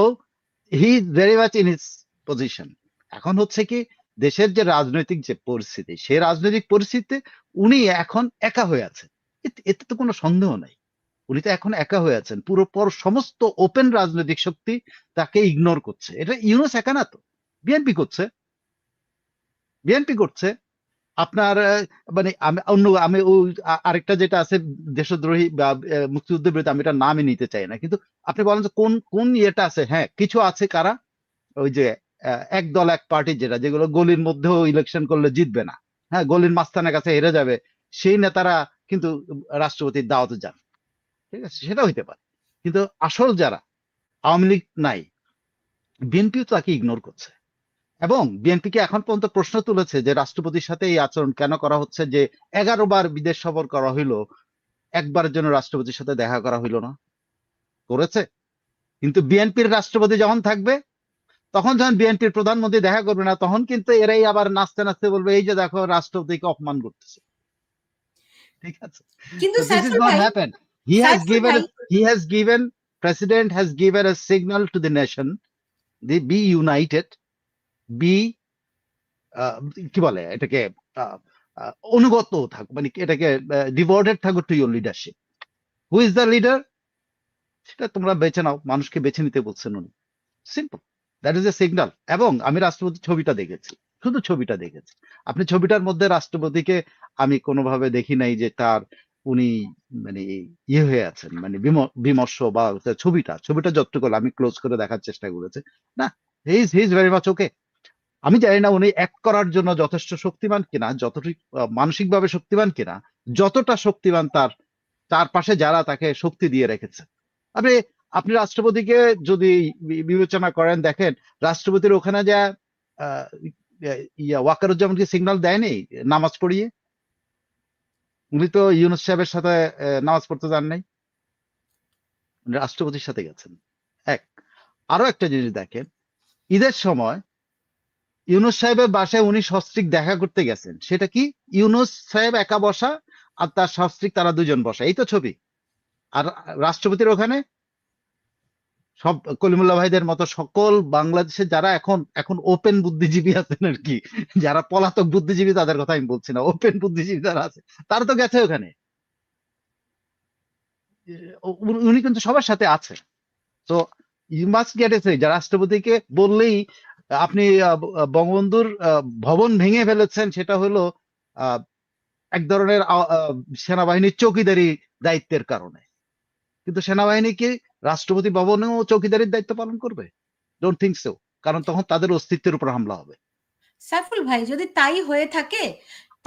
he is very much in his position. এখন হচ্ছে কি দেশের যে রাজনৈতিক যে পরিস্থিতি, সেই রাজনৈতিক পরিস্থিতিতে উনি এখন একা হয়ে আছেন। এতে তো কোনো সন্দেহ নাই, উনি তো এখন একা হয়ে আছেন। সমস্ত ওপেন রাজনৈতিক শক্তি তাকে ইগনোর করছে। এটা ইউনূস একা না তো, বিএনপি করছে, বিএনপি করছে। আপনার মানে আমি আরেকটা যেটা আছে দেশদ্রোহী বা মুক্তিযুদ্ধের বিরুদ্ধে, আমি এটা নামই নিতে চাই না, কিন্তু আপনি বলেন যে কোন কোন ইয়েটা আছে। হ্যাঁ, কিছু আছে, কারা? ওই যে এক দল এক পার্টি, যেগুলো গলির মধ্যেও ইলেকশন করলে জিতবে না, হ্যাঁ, গলির মাঝখানের কাছে হেরে যাবে, সেই নেতারা কিন্তু রাষ্ট্রপতির দাওয়াতে যান। ঠিক আছে, সেটা হইতে পারে, কিন্তু আসল যারা আওয়ামী লীগ নাই, বিএনপিও তাকে ইগনোর করছে। এবং বিএনপিকে এখন পর্যন্ত প্রশ্ন তুলেছে যে রাষ্ট্রপতির সাথে এই আচরণ কেন করা হচ্ছে, যে 11 বার বিদেশ সফর করা হইলো, একবারের জন্য রাষ্ট্রপতির সাথে দেখা করা হইলো না? করেছে। কিন্তু বিএনপির রাষ্ট্রপতি যখন থাকবে, তখন যখন বিএনপির প্রধানমন্ত্রী দেখা করবে না, তখন কিন্তু এরাই আবার নাচতে নাচতে বলবে এই যে দেখো রাষ্ট্রপতিকে অপমান করতেছে। ঠিক আছে, কিন্তু so this is Saiful what ভাই, happened. He has given president has given a signal to the nation, they be united, be কি বলে এটাকে, অনুগত থাক, মানে এটাকে ডিভোটেড থাকো to your leadership. Who is the leader? সেটা তোমরা বেছে নাও, মানুষকে বেছে নিতে বলছেন উনি। Simple, that is a signal. এবং আমি রাষ্ট্রপতির ছবিটা দেখেছি, শুধু ছবিটা দেখেছি। আপনি ছবিটার মধ্যে রাষ্ট্রপতিকে আমি কোনোভাবে দেখি নাই যে তার উনি মানে ইয়ে হয়ে আছেন, মানে বিমর্ষ, বা ছবিটা যতটুকু আমি ক্লোজ করে দেখার চেষ্টা করেছি, না, হি ইজ ভেরি মাচ ওকে। আমি জানি না উনি অ্যাক্ট করার জন্য যথেষ্ট শক্তিমান কিনা, যতটুকু মানসিকভাবে শক্তিমান কিনা, যতটা শক্তিমান তার চারপাশে যারা তাকে শক্তি দিয়ে রেখেছে। আপনি আপনি রাষ্ট্রপতিকে যদি বিবেচনা করেন, দেখেন রাষ্ট্রপতির ওখানে যা ওয়াকারুজ্জামানকে সিগন্যাল দেয়নি নামাজ পড়িয়ে, উনি তো ইউনূস সাহেবের সাথে নামাজ পড়তে যান নাই, উনি রাষ্ট্রপতির সাথে গেছেন। আরো একটা জিনিস দেখেন, ঈদের সময় ইউনূস সাহেবের বাসায় উনি সস্ত্রীক দেখা করতে গেছেন। সেটা কি? ইউনূস সাহেব একা বসা, আর তার সস্ত্রীক তারা দুজন বসা, এই তো ছবি। আর রাষ্ট্রপতির ওখানে সব কলিমুল্লাহ ভাইদের মতো সকল বাংলাদেশে যারা এখন এখন ওপেন বুদ্ধিজীবী আছেন আর কি, যারা পলাতক বুদ্ধিজীবী তাদের কথা আমি বলছি না, ওপেন বুদ্ধিজীবী যারা আছে তারা তো গেছে ওখানে। উনি কিন্তু সবার সাথে আছে। তো ইউ মাস্ট গেট এ, যা রাষ্ট্রপতিকে বললেই আপনি বঙ্গবন্ধুর ভবন ভেঙে ফেলেছেন, সেটা হলো এক ধরনের সেনাবাহিনীর চৌকিদারি দায়িত্বের কারণে। কিন্তু সেনাবাহিনী কি রাষ্ট্রপতি ভবনেও চৌকিদারির দায়িত্ব পালন করবে? ডোন্ট থিঙ্ক সো, কারণ তখন তাদের অস্তিত্বের উপর হামলা হবে। সাইফুল ভাই, যদি তাই হয়ে থাকে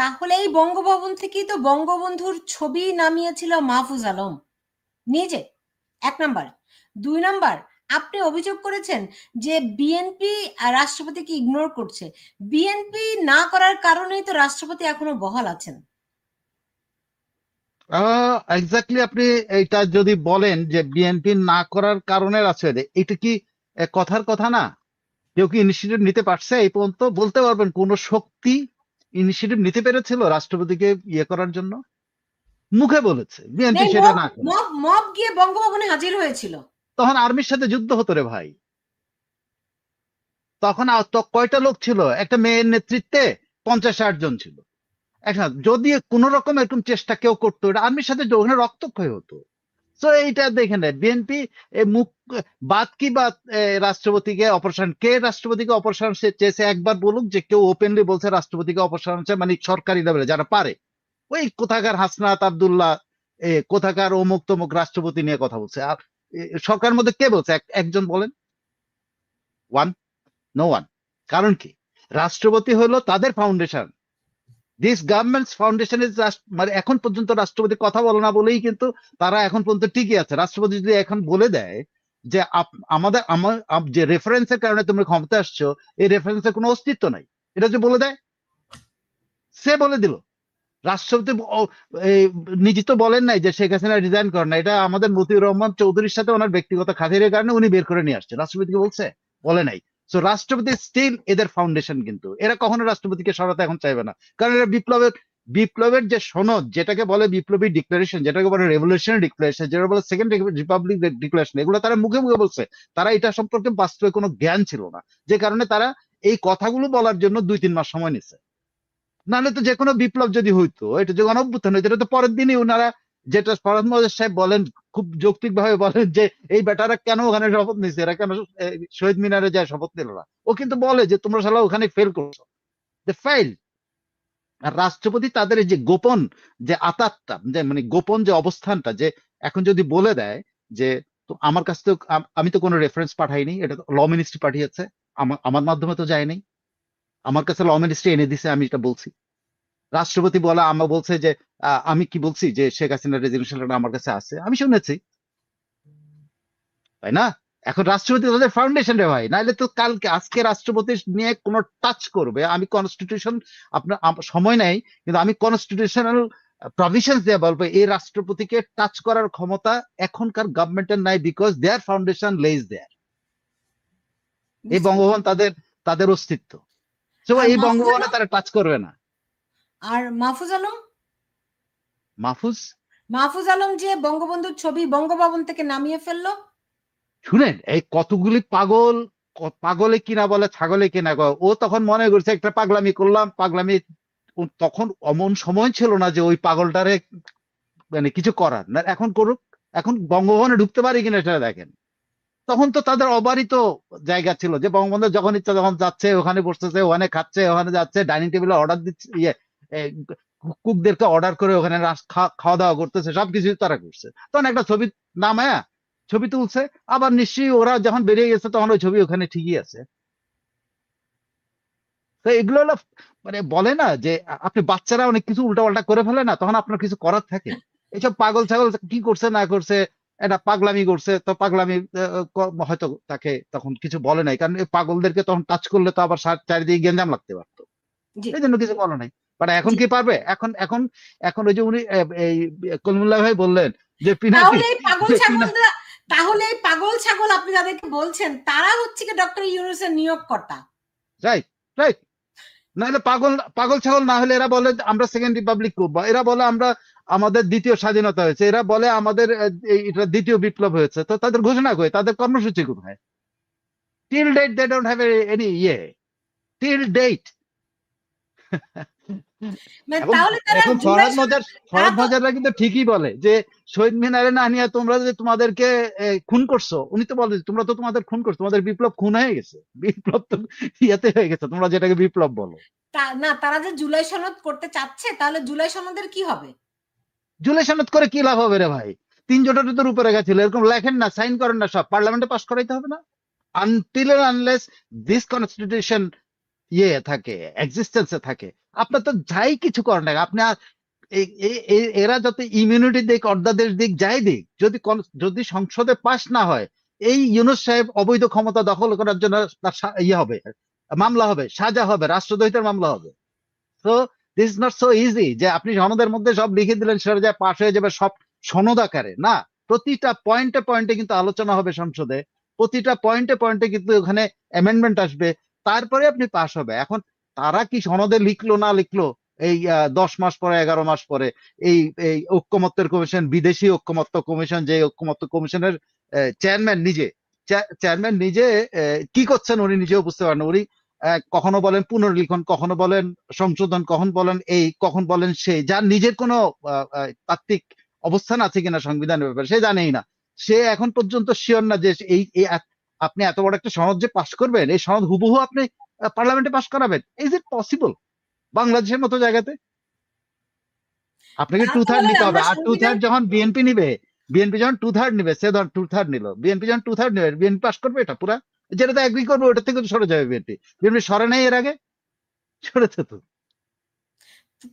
তাহলে এই বঙ্গভবন থেকেই তো বঙ্গবন্ধুর ছবি নামিয়েছিল মাহফুজ আলম নিজে, 1 নাম্বার। 2 নাম্বার, আপনি অভিযোগ করেছেন যে বিএনপি রাষ্ট্রপতিকে ইগনোর করছে। বিএনপি না করার কারণেই তো রাষ্ট্রপতি এখনো বহাল আছেন। এক্স্যাক্টলি, আপনি এটা যদি বলেন যে বিএনপি না করার কারণে আছে, এটা কি কথার কথা না? কেউ কি ইনিশিয়েটিভ নিতে পারছে এই পর্যন্ত? বলতে পারবেন কোন শক্তি ইনিশিয়েটিভ নিতে পেরেছিল রাষ্ট্রপতিকে ইয়ে করার জন্য? মুখে বলেছে, বিএনপি সেটা না করে। মব গিয়ে বঙ্গভবনে হাজির হয়েছিল। তখন আর্মির সাথে যুদ্ধ হতো রে ভাই। তখন কয়টা লোক ছিল? একটা মেয়ের নেতৃত্বে 50-60 জন ছিল। এখন যদি কোন রকম এরকম চেষ্টা কেউ করতো, এটা আর্মির সাথে ওখানে রক্তক্ষয় হতো। তো এইটা দেখে নেয় বিএনপি মুখ বাদ কি বাদ, রাষ্ট্রপতিকে অপসারণ, কে রাষ্ট্রপতিকে অপসারণ চেয়েছে একবার বলুক, যে কেউ ওপেনলি বলছে রাষ্ট্রপতিকে অপসারণ চায়, মানে সরকারি লেভেলে যারা পারে। ওই কোথাকার হাসনাত আব্দুল্লাহ, কোথাকার অমুক তমুক রাষ্ট্রপতি নিয়ে কথা বলছে। আর সরকারের মধ্যে কে বলছে? একজন বলেন, ওয়ান, নো ওয়ান। কারণ কি? রাষ্ট্রপতি হলো তাদের foundation. This government's foundation is, মানে এখন পর্যন্ত রাষ্ট্রপতি কথা বলে না বলেই কিন্তু তারা এখন পর্যন্ত টিকে আছে। রাষ্ট্রপতি যদি এখন বলে দেয় যে আমাদের যে রেফারেন্সের কারণে তুমি ক্ষমতা আসছো, এই রেফারেন্সের কোনো অস্তিত্ব নাই, এটা যে বলে দেয়, সে বলে দিল। রাষ্ট্রপতি নিজে তো বলেন নাই যে শেখ হাসিনা রিজাইন করেন না, এটা আমাদের মতিউর রহমান চৌধুরীর সাথে ওনার ব্যক্তিগত খাতিরের কারণে উনি বের করে নিয়ে আসছে। রাষ্ট্রপতিকে বলছে? বলে নাই। সো রাষ্ট্রপতি স্টিল এদের ফাউন্ডেশন, কিন্তু এরা কখনো রাষ্ট্রপতিকে সরাতে এখন চাইবে না, কারণ এরা বিপ্লবের যে সনদ, যেটাকে বলে বিপ্লবী ডিক্লারেশন, যেটাকে বলে রেভলিউশনারি ডিক্লারেশন, যেটা বলে সেকেন্ড রিপাবলিক ডিক্লারেশন, এগুলো তারা মুখে মুখে বলছে। তারা এটা সম্পর্কে বাস্তবে কোনো জ্ঞান ছিল না, যে কারণে তারা এই কথাগুলো বলার জন্য 2-3 মাস সময় নিছে। নাহলে তো যে কোনো বিপ্লব যদি হইতো, এটা যে গণঅভ্যুত্থান হইতো, এটা তো পরের দিনই ওনারা, যেটা ফরহাদ মজেদ সাহেব বলেন, খুব যৌক্তিক ভাবে বলেন যে এই বেটারা কেন ওখানে শপথ নিচ্ছে, এরা কেন শহীদ মিনারে যায় শপথ নিল না। ও কিন্তু বলে যে তোমরা শালা ওখানে ফেল করছো, দে ফেইল। আর রাষ্ট্রপতি তাদের এই যে গোপন যে আতাতটা, যে মানে গোপন যে অবস্থানটা, যে এখন যদি বলে দেয় যে তো আমার কাছে তো আমি তো কোনো রেফারেন্স পাঠাইনি, এটা তো ল মিনিস্ট্রি পাঠিয়েছে, আমার মাধ্যমে তো যায়নি, আমার কাছে ল মিনিস্ট্রি এনে দিছে, আমি এটা বলছি। রাষ্ট্রপতি বলা আমরা বলছে যে আমি কি বলছি যে শেখ হাসিনার রেজলিউশনটা আমার কাছে আছে, আমি শুনেছি, তাই না? এখন রাষ্ট্রপতি তাদের ফাউন্ডেশন রে ভাই, নাহলে তো কালকে আজকে রাষ্ট্রপতি নিয়ে কোনো টাচ করবে, আমি কনস্টিটিউশন, আপনার সময় নেই, কিন্তু আমি কনস্টিটিউশনাল প্রভিশন দিয়ে বলবো এই রাষ্ট্রপতিকে টাচ করার ক্ষমতা এখনকার গভর্নমেন্টের নাই, বিকজ দেয়ার ফাউন্ডেশন লেইজ দেয়ার। এই বুঝতে বঙ্গভবন তাদের তাদের অস্তিত্ব, তো আর এই মাহফুজ বঙ্গভবনে আলম তারা টাচ করবে না। আর মাহফুজ আলম মাহফুজ, মাহফুজ আলম যে বঙ্গবন্ধুর ছবি বঙ্গভবন থেকে নামিয়ে ফেললো। শুনেন এই কতগুলি পাগল, পাগলে কিনা বলে ছাগলে কিনা কয়, ও তখন মনে করছে একটা পাগলামি করলাম, পাগলামি, তখন অমন সময় ছিল না যে ওই পাগলটারে মানে কিছু করার না, এখন করুক, এখন বঙ্গভবনে ঢুকতে পারি কিনা সেটা দেখেন। তখন তো তাদের অবারিত জায়গা ছিল, যে বঙ্গবন্ধু যখন ইচ্ছা যখন যাচ্ছে ওখানে বসতেছে, ওখানে খাচ্ছে, ওখানে যাচ্ছে, ডাইনিং টেবিলে অর্ডার দিচ্ছে, কুকদেরকে অর্ডার করে ওখানে খাওয়া দাওয়া করতেছে, সবকিছু তারা করছে। তখন একটা ছবি নামায়া ছবি তুলছে, আবার নিশ্চয়ই ওরা যখন বেরিয়ে গেছে তখন ওই ছবি ওখানে ঠিকই আছে। তো এগুলো হলো মানে বলে না যে আপনি বাচ্চারা অনেক কিছু উল্টাপাল্টা করে ফেলে না, তখন আপনার কিছু করার থাকে। এইসব পাগল ছাগল কি করছে না করছে, এটা পাগলামি করছে, তো পাগলামি হয়তো তাকে তখন কিছু বলে নাই, কারণ এই পাগলদেরকে তখন টাচ করলে তো আবার চারিদিকে গেঞ্জাম লাগতে পারতো, জি এই জন্য কিছু বলে নাই। বাট এখন জি কি পারবে? এখন এখন এখন ওই যে উনি এই কলিমুল্লাহ ভাই বললেন যে পিনাকি, তাহলে এই পাগল যে ছাগলরা, তাহলে এই পাগল ছাগল আপনি যাদেরকে বলছেন তারা হচ্ছে কি ডক্টর ইউনূসের নিয়োগকর্তা? Right, right. নাহলে পাগল, পাগল ছাগল না হলে এরা বলে আমরা সেকেন্ড রিপাবলিক করবো, এরা বলে আমরা আমাদের দ্বিতীয় স্বাধীনতা হয়েছে, এরা বলে আমাদের এটা দ্বিতীয় বিপ্লব হয়েছে, তো তাদের ঘোষণা করে, তাদের কর্মসূচি কোথায়? Till date they don't have any till date. মানে এবং তাহলে তারা এখন জুলাই সনদ, তারা ফরহাদ তো মজাররা কিন্তু ঠিকই বলে যে শহীদ মিনারে না নিয়ে তোমরা যে তোমাদেরকে খুন করছো, উনি তো বলে তোমরা তো তোমাদের খুন করছো, তোমাদের বিপ্লব খুন হয়ে গেছে, বিপ্লব তো ইয়াতে হয়ে গেছে, তোমরা যেটাকে বিপ্লব বলো। না, তারা যে জুলাই সনদ করতে চাচ্ছে, তাহলে জুলাই সনদের কি হবে? জুলাই সনদ করে কি লাভ হবে রে ভাই? 3 জোটের তো রূপরেখা ছিল, এরকম লেখেন না, সাইন করেন না, সব পার্লামেন্টে পাস করাইতে হবে না? আনটিল আনলেস দিস কনস্টিটিউশন থাকে, এক্সিস্টেন্সে থাকে, আপনার তো যাই কিছু করেন না আপনি এরা যত ইমিউনিটি দিক, অর্ধাদেশ দিক, যাই দিক, যদি যদি সংসদে পাশ না হয়, এই ইউনূস সাহেব অবৈধ ক্ষমতা দখল করার জন্য তার হবে, মামলা হবে, সাজা হবে, রাষ্ট্রদ্রোহিতার মামলা হবে। তো this is not so easy যে আপনি সনদের মধ্যে সব লিখে দিলেন সেটা যায় পাশ হয়ে যাবে সব সনদ আকারে, না, প্রতিটা পয়েন্টে পয়েন্টে কিন্তু আলোচনা হবে সংসদে, প্রতিটা পয়েন্টে পয়েন্টে কিন্তু ওখানে অ্যামেন্ডমেন্ট আসবে, তারপরে আপনি পাশ হবে। এখন তারা কি সনদে লিখলো না লিখলো, এই 10 মাস পরে, 11 মাস পরে, এই এই ঐক্যমত্যের কমিশন, বিদেশি ঐক্যমত্য কমিশন, যে ঐক্যমত্য কমিশনের চেয়ারম্যান নিজে, চেয়ারম্যান নিজে কি করছেন উনি নিজেও বুঝতে পারেন। উনি কখনো বলেন পুনর্লিখন, কখনো বলেন সংশোধন, কখন বলেন এই, কখন বলেন সেই, যার নিজের কোনো তাত্ত্বিক অবস্থান আছে কিনা সংবিধানের ব্যাপারে সে জানেই না। সে এখন পর্যন্ত শিওর না যে আপনি এত বড় একটা সনদ যে পাশ করবেন, এই সনদ হুবহু আপনি পার্লামেন্টে পাশ করাবেন, ইজ ইট পসিবল? বাংলাদেশের মতো জায়গাতে আপনাকে 2/3 তাহলে নিতে হবে, আমরা আর সংবিধান 2/3 যখন বিএনপি নিবে, বিএনপি যখন 2/3 নিবে, সে ধর 2/3 নিল, বিএনপি যখন 2/3 নেবে, বিএনপি পাশ করবে এটা পুরা, যেটাতে এগ্রি করবে ওটা থেকে সরে যাবে বিএনপি। বিএনপি সরে নেই এর আগে, সরেছে তো।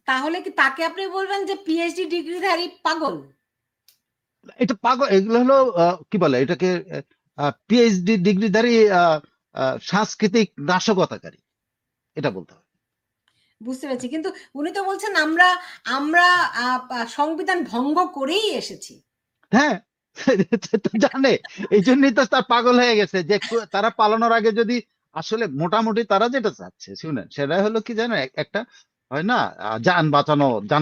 তাহলে কি তাকে আপনি বলবেন যে পিএইচডি ডিগ্রিধারী পাগল? এটা পাগল, এগুলো হলো কি বলে এটাকে, পিএইচডি ডিগ্রিধারী সাংস্কৃতিক নাশকতাকারী, এটা বলতে হবে। বুঝতে পেরেছি, কিন্তু উনি তো বলছেন আমরা আমরা সংবিধান ভঙ্গ করেই এসেছি। হ্যাঁ, জানে, এই জন্যই তো তার পাগল হয়ে গেছে যে তারা পালানোর আগে যদি আসলে মোটামুটি তারা যেটা চাচ্ছে শুনেন সেটা হলো কি জানেন, একটা হয় না যান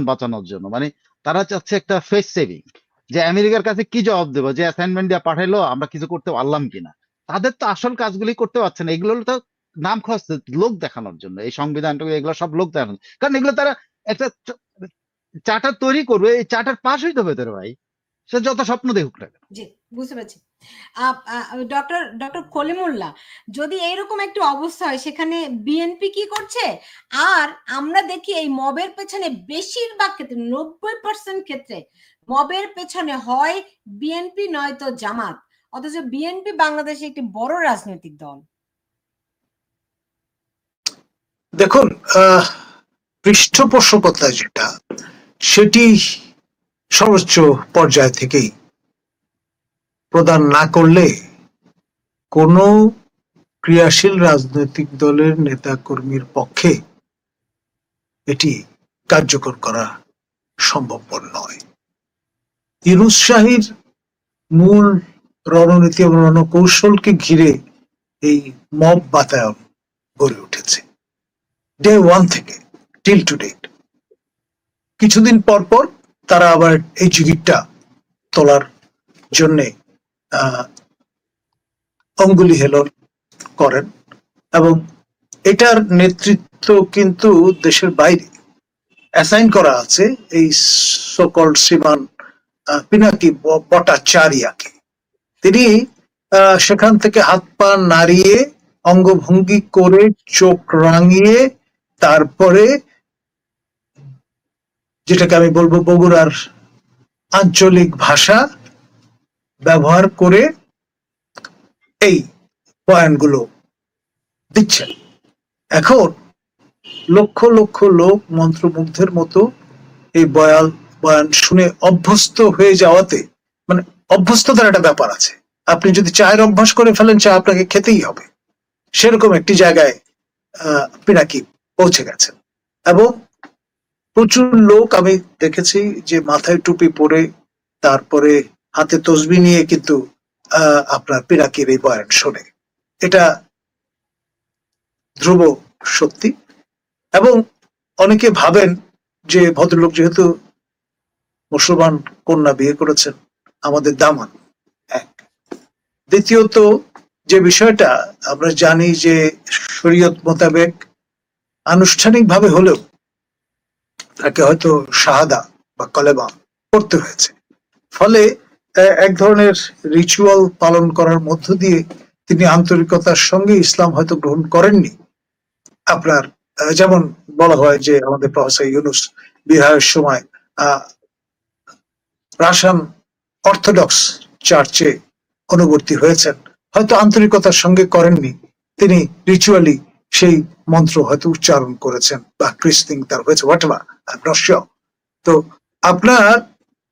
বাঁচানোর জন্য, মানে তারা চাচ্ছে একটা ফেস সেভিং, যে আমেরিকার কাছে কি জবাব দেবো, যে অ্যাসাইনমেন্ট দিয়ে পাঠাইলো আমরা কিছু করতে পারলাম কিনা। তাদের তো আসল কাজগুলি করতে পারছে না, এগুলো তো নাম খসছে লোক দেখানোর জন্য, এই সংবিধানটুকু এগুলো সব লোক দেখানোর, কারণ এগুলো তারা একটা চার্টার তৈরি করবে, এই চার্টার পাস হইতে হবে তার ভাই, সে যত স্বপ্ন দেখুক না কেন। জি, বুঝতে পারছি। ডক্টর ডক্টর কলিমুল্লাহ, যদি এইরকম একটা অবস্থা হয় সেখানে বিএনপি কি করছে, আর আমরা দেখি এই মবের পেছনে বেশিরভাগ ক্ষেত্রে 90% ক্ষেত্রে মবের পেছনে হয় বিএনপি নয়তো জামাত, অথচ বিএনপি বাংলাদেশে একটি বড় রাজনৈতিক দল। দেখুন, পৃষ্ঠপোষকতা যেটা, সেটি সর্বোচ্চ পর্যায় থেকেই প্রদান না করলে কোনো ক্রিয়াশীল রাজনৈতিক দলের নেতা কর্মীর পক্ষে এটি কার্যকর করা সম্ভবপর নয়। ইউনূস শাহীর মূল রণনীতি এবং রণকৌশলকে ঘিরে এই মব বাতায়ন গড়ে উঠেছে ডে ওয়ান থেকে টিল টু ডেট। কিছুদিন পর পর তারা আবার এই জিগিরটা তোলার জন্যে অঙ্গুলি হেলন করেন, এবং এটার নেতৃত্ব কিন্তু দেশের বাইরে অ্যাসাইন করা আছে এই সকল শ্রীমান পিনাকি ভট্টাচার্যকে। তিনি সেখান থেকে হাত পা নাড়িয়ে অঙ্গভঙ্গি করে চোখ রাঙিয়ে তারপরে যেটাকে আমি বলবো বগুড়ার আঞ্চলিক ভাষা ব্যবহার করে এই বয়ানগুলো দিচ্ছেন। এখন লক্ষ লক্ষ লোক মন্ত্রমুগ্ধের মতো এই বয়ান শুনে অভ্যস্ত হয়ে যাওয়াতে, মানে অভ্যস্ততার একটা ব্যাপার আছে, আপনি যদি চায়ের অভ্যাস করে ফেলেন চা আপনাকে খেতেই হবে, সেরকম একটি জায়গায় পিনাকি পৌঁছে গেছেন। এবং প্রচুর লোক আমি দেখেছি যে মাথায় টুপি পরে তারপরে হাতে তসবি নিয়ে কিন্তু আপনার পিনাকির এই বয়ান শোনে। এটা ধ্রুব সত্যি। এবং অনেকে ভাবেন যে ভদ্রলোক যেহেতু মুসলমান কন্যা বিয়ে করেছেন, আমাদের দামান এক। দ্বিতীয়ত যে বিষয়টা আমরা জানি যে শরীয়ত মোতাবেক আনুষ্ঠানিকভাবে হলেও তাকে হয়তো শাহাদা বা কলেমা করতে হয়েছে, ফলে এক ধরনের রিচুয়াল পালন করার মধ্য দিয়ে তিনি আন্তরিকতার সঙ্গে ইসলাম হয়তো গ্রহণ করেননি। আপনার যেমন বলা হয় যে আমাদের প্রফেসর ইউনূস বিবাহের সময় রাশিয়ান অর্থোডক্স চার্চে অনুবর্তী হয়েছেন, হয়তো আন্তরিকতার সঙ্গে করেননি, তিনি রিচুয়ালি সেই মন্ত্র হয়তো উচ্চারণ করেছেন বা ক্রিস্টিং তার হয়েছে, whatever, I am not sure. তো আপনার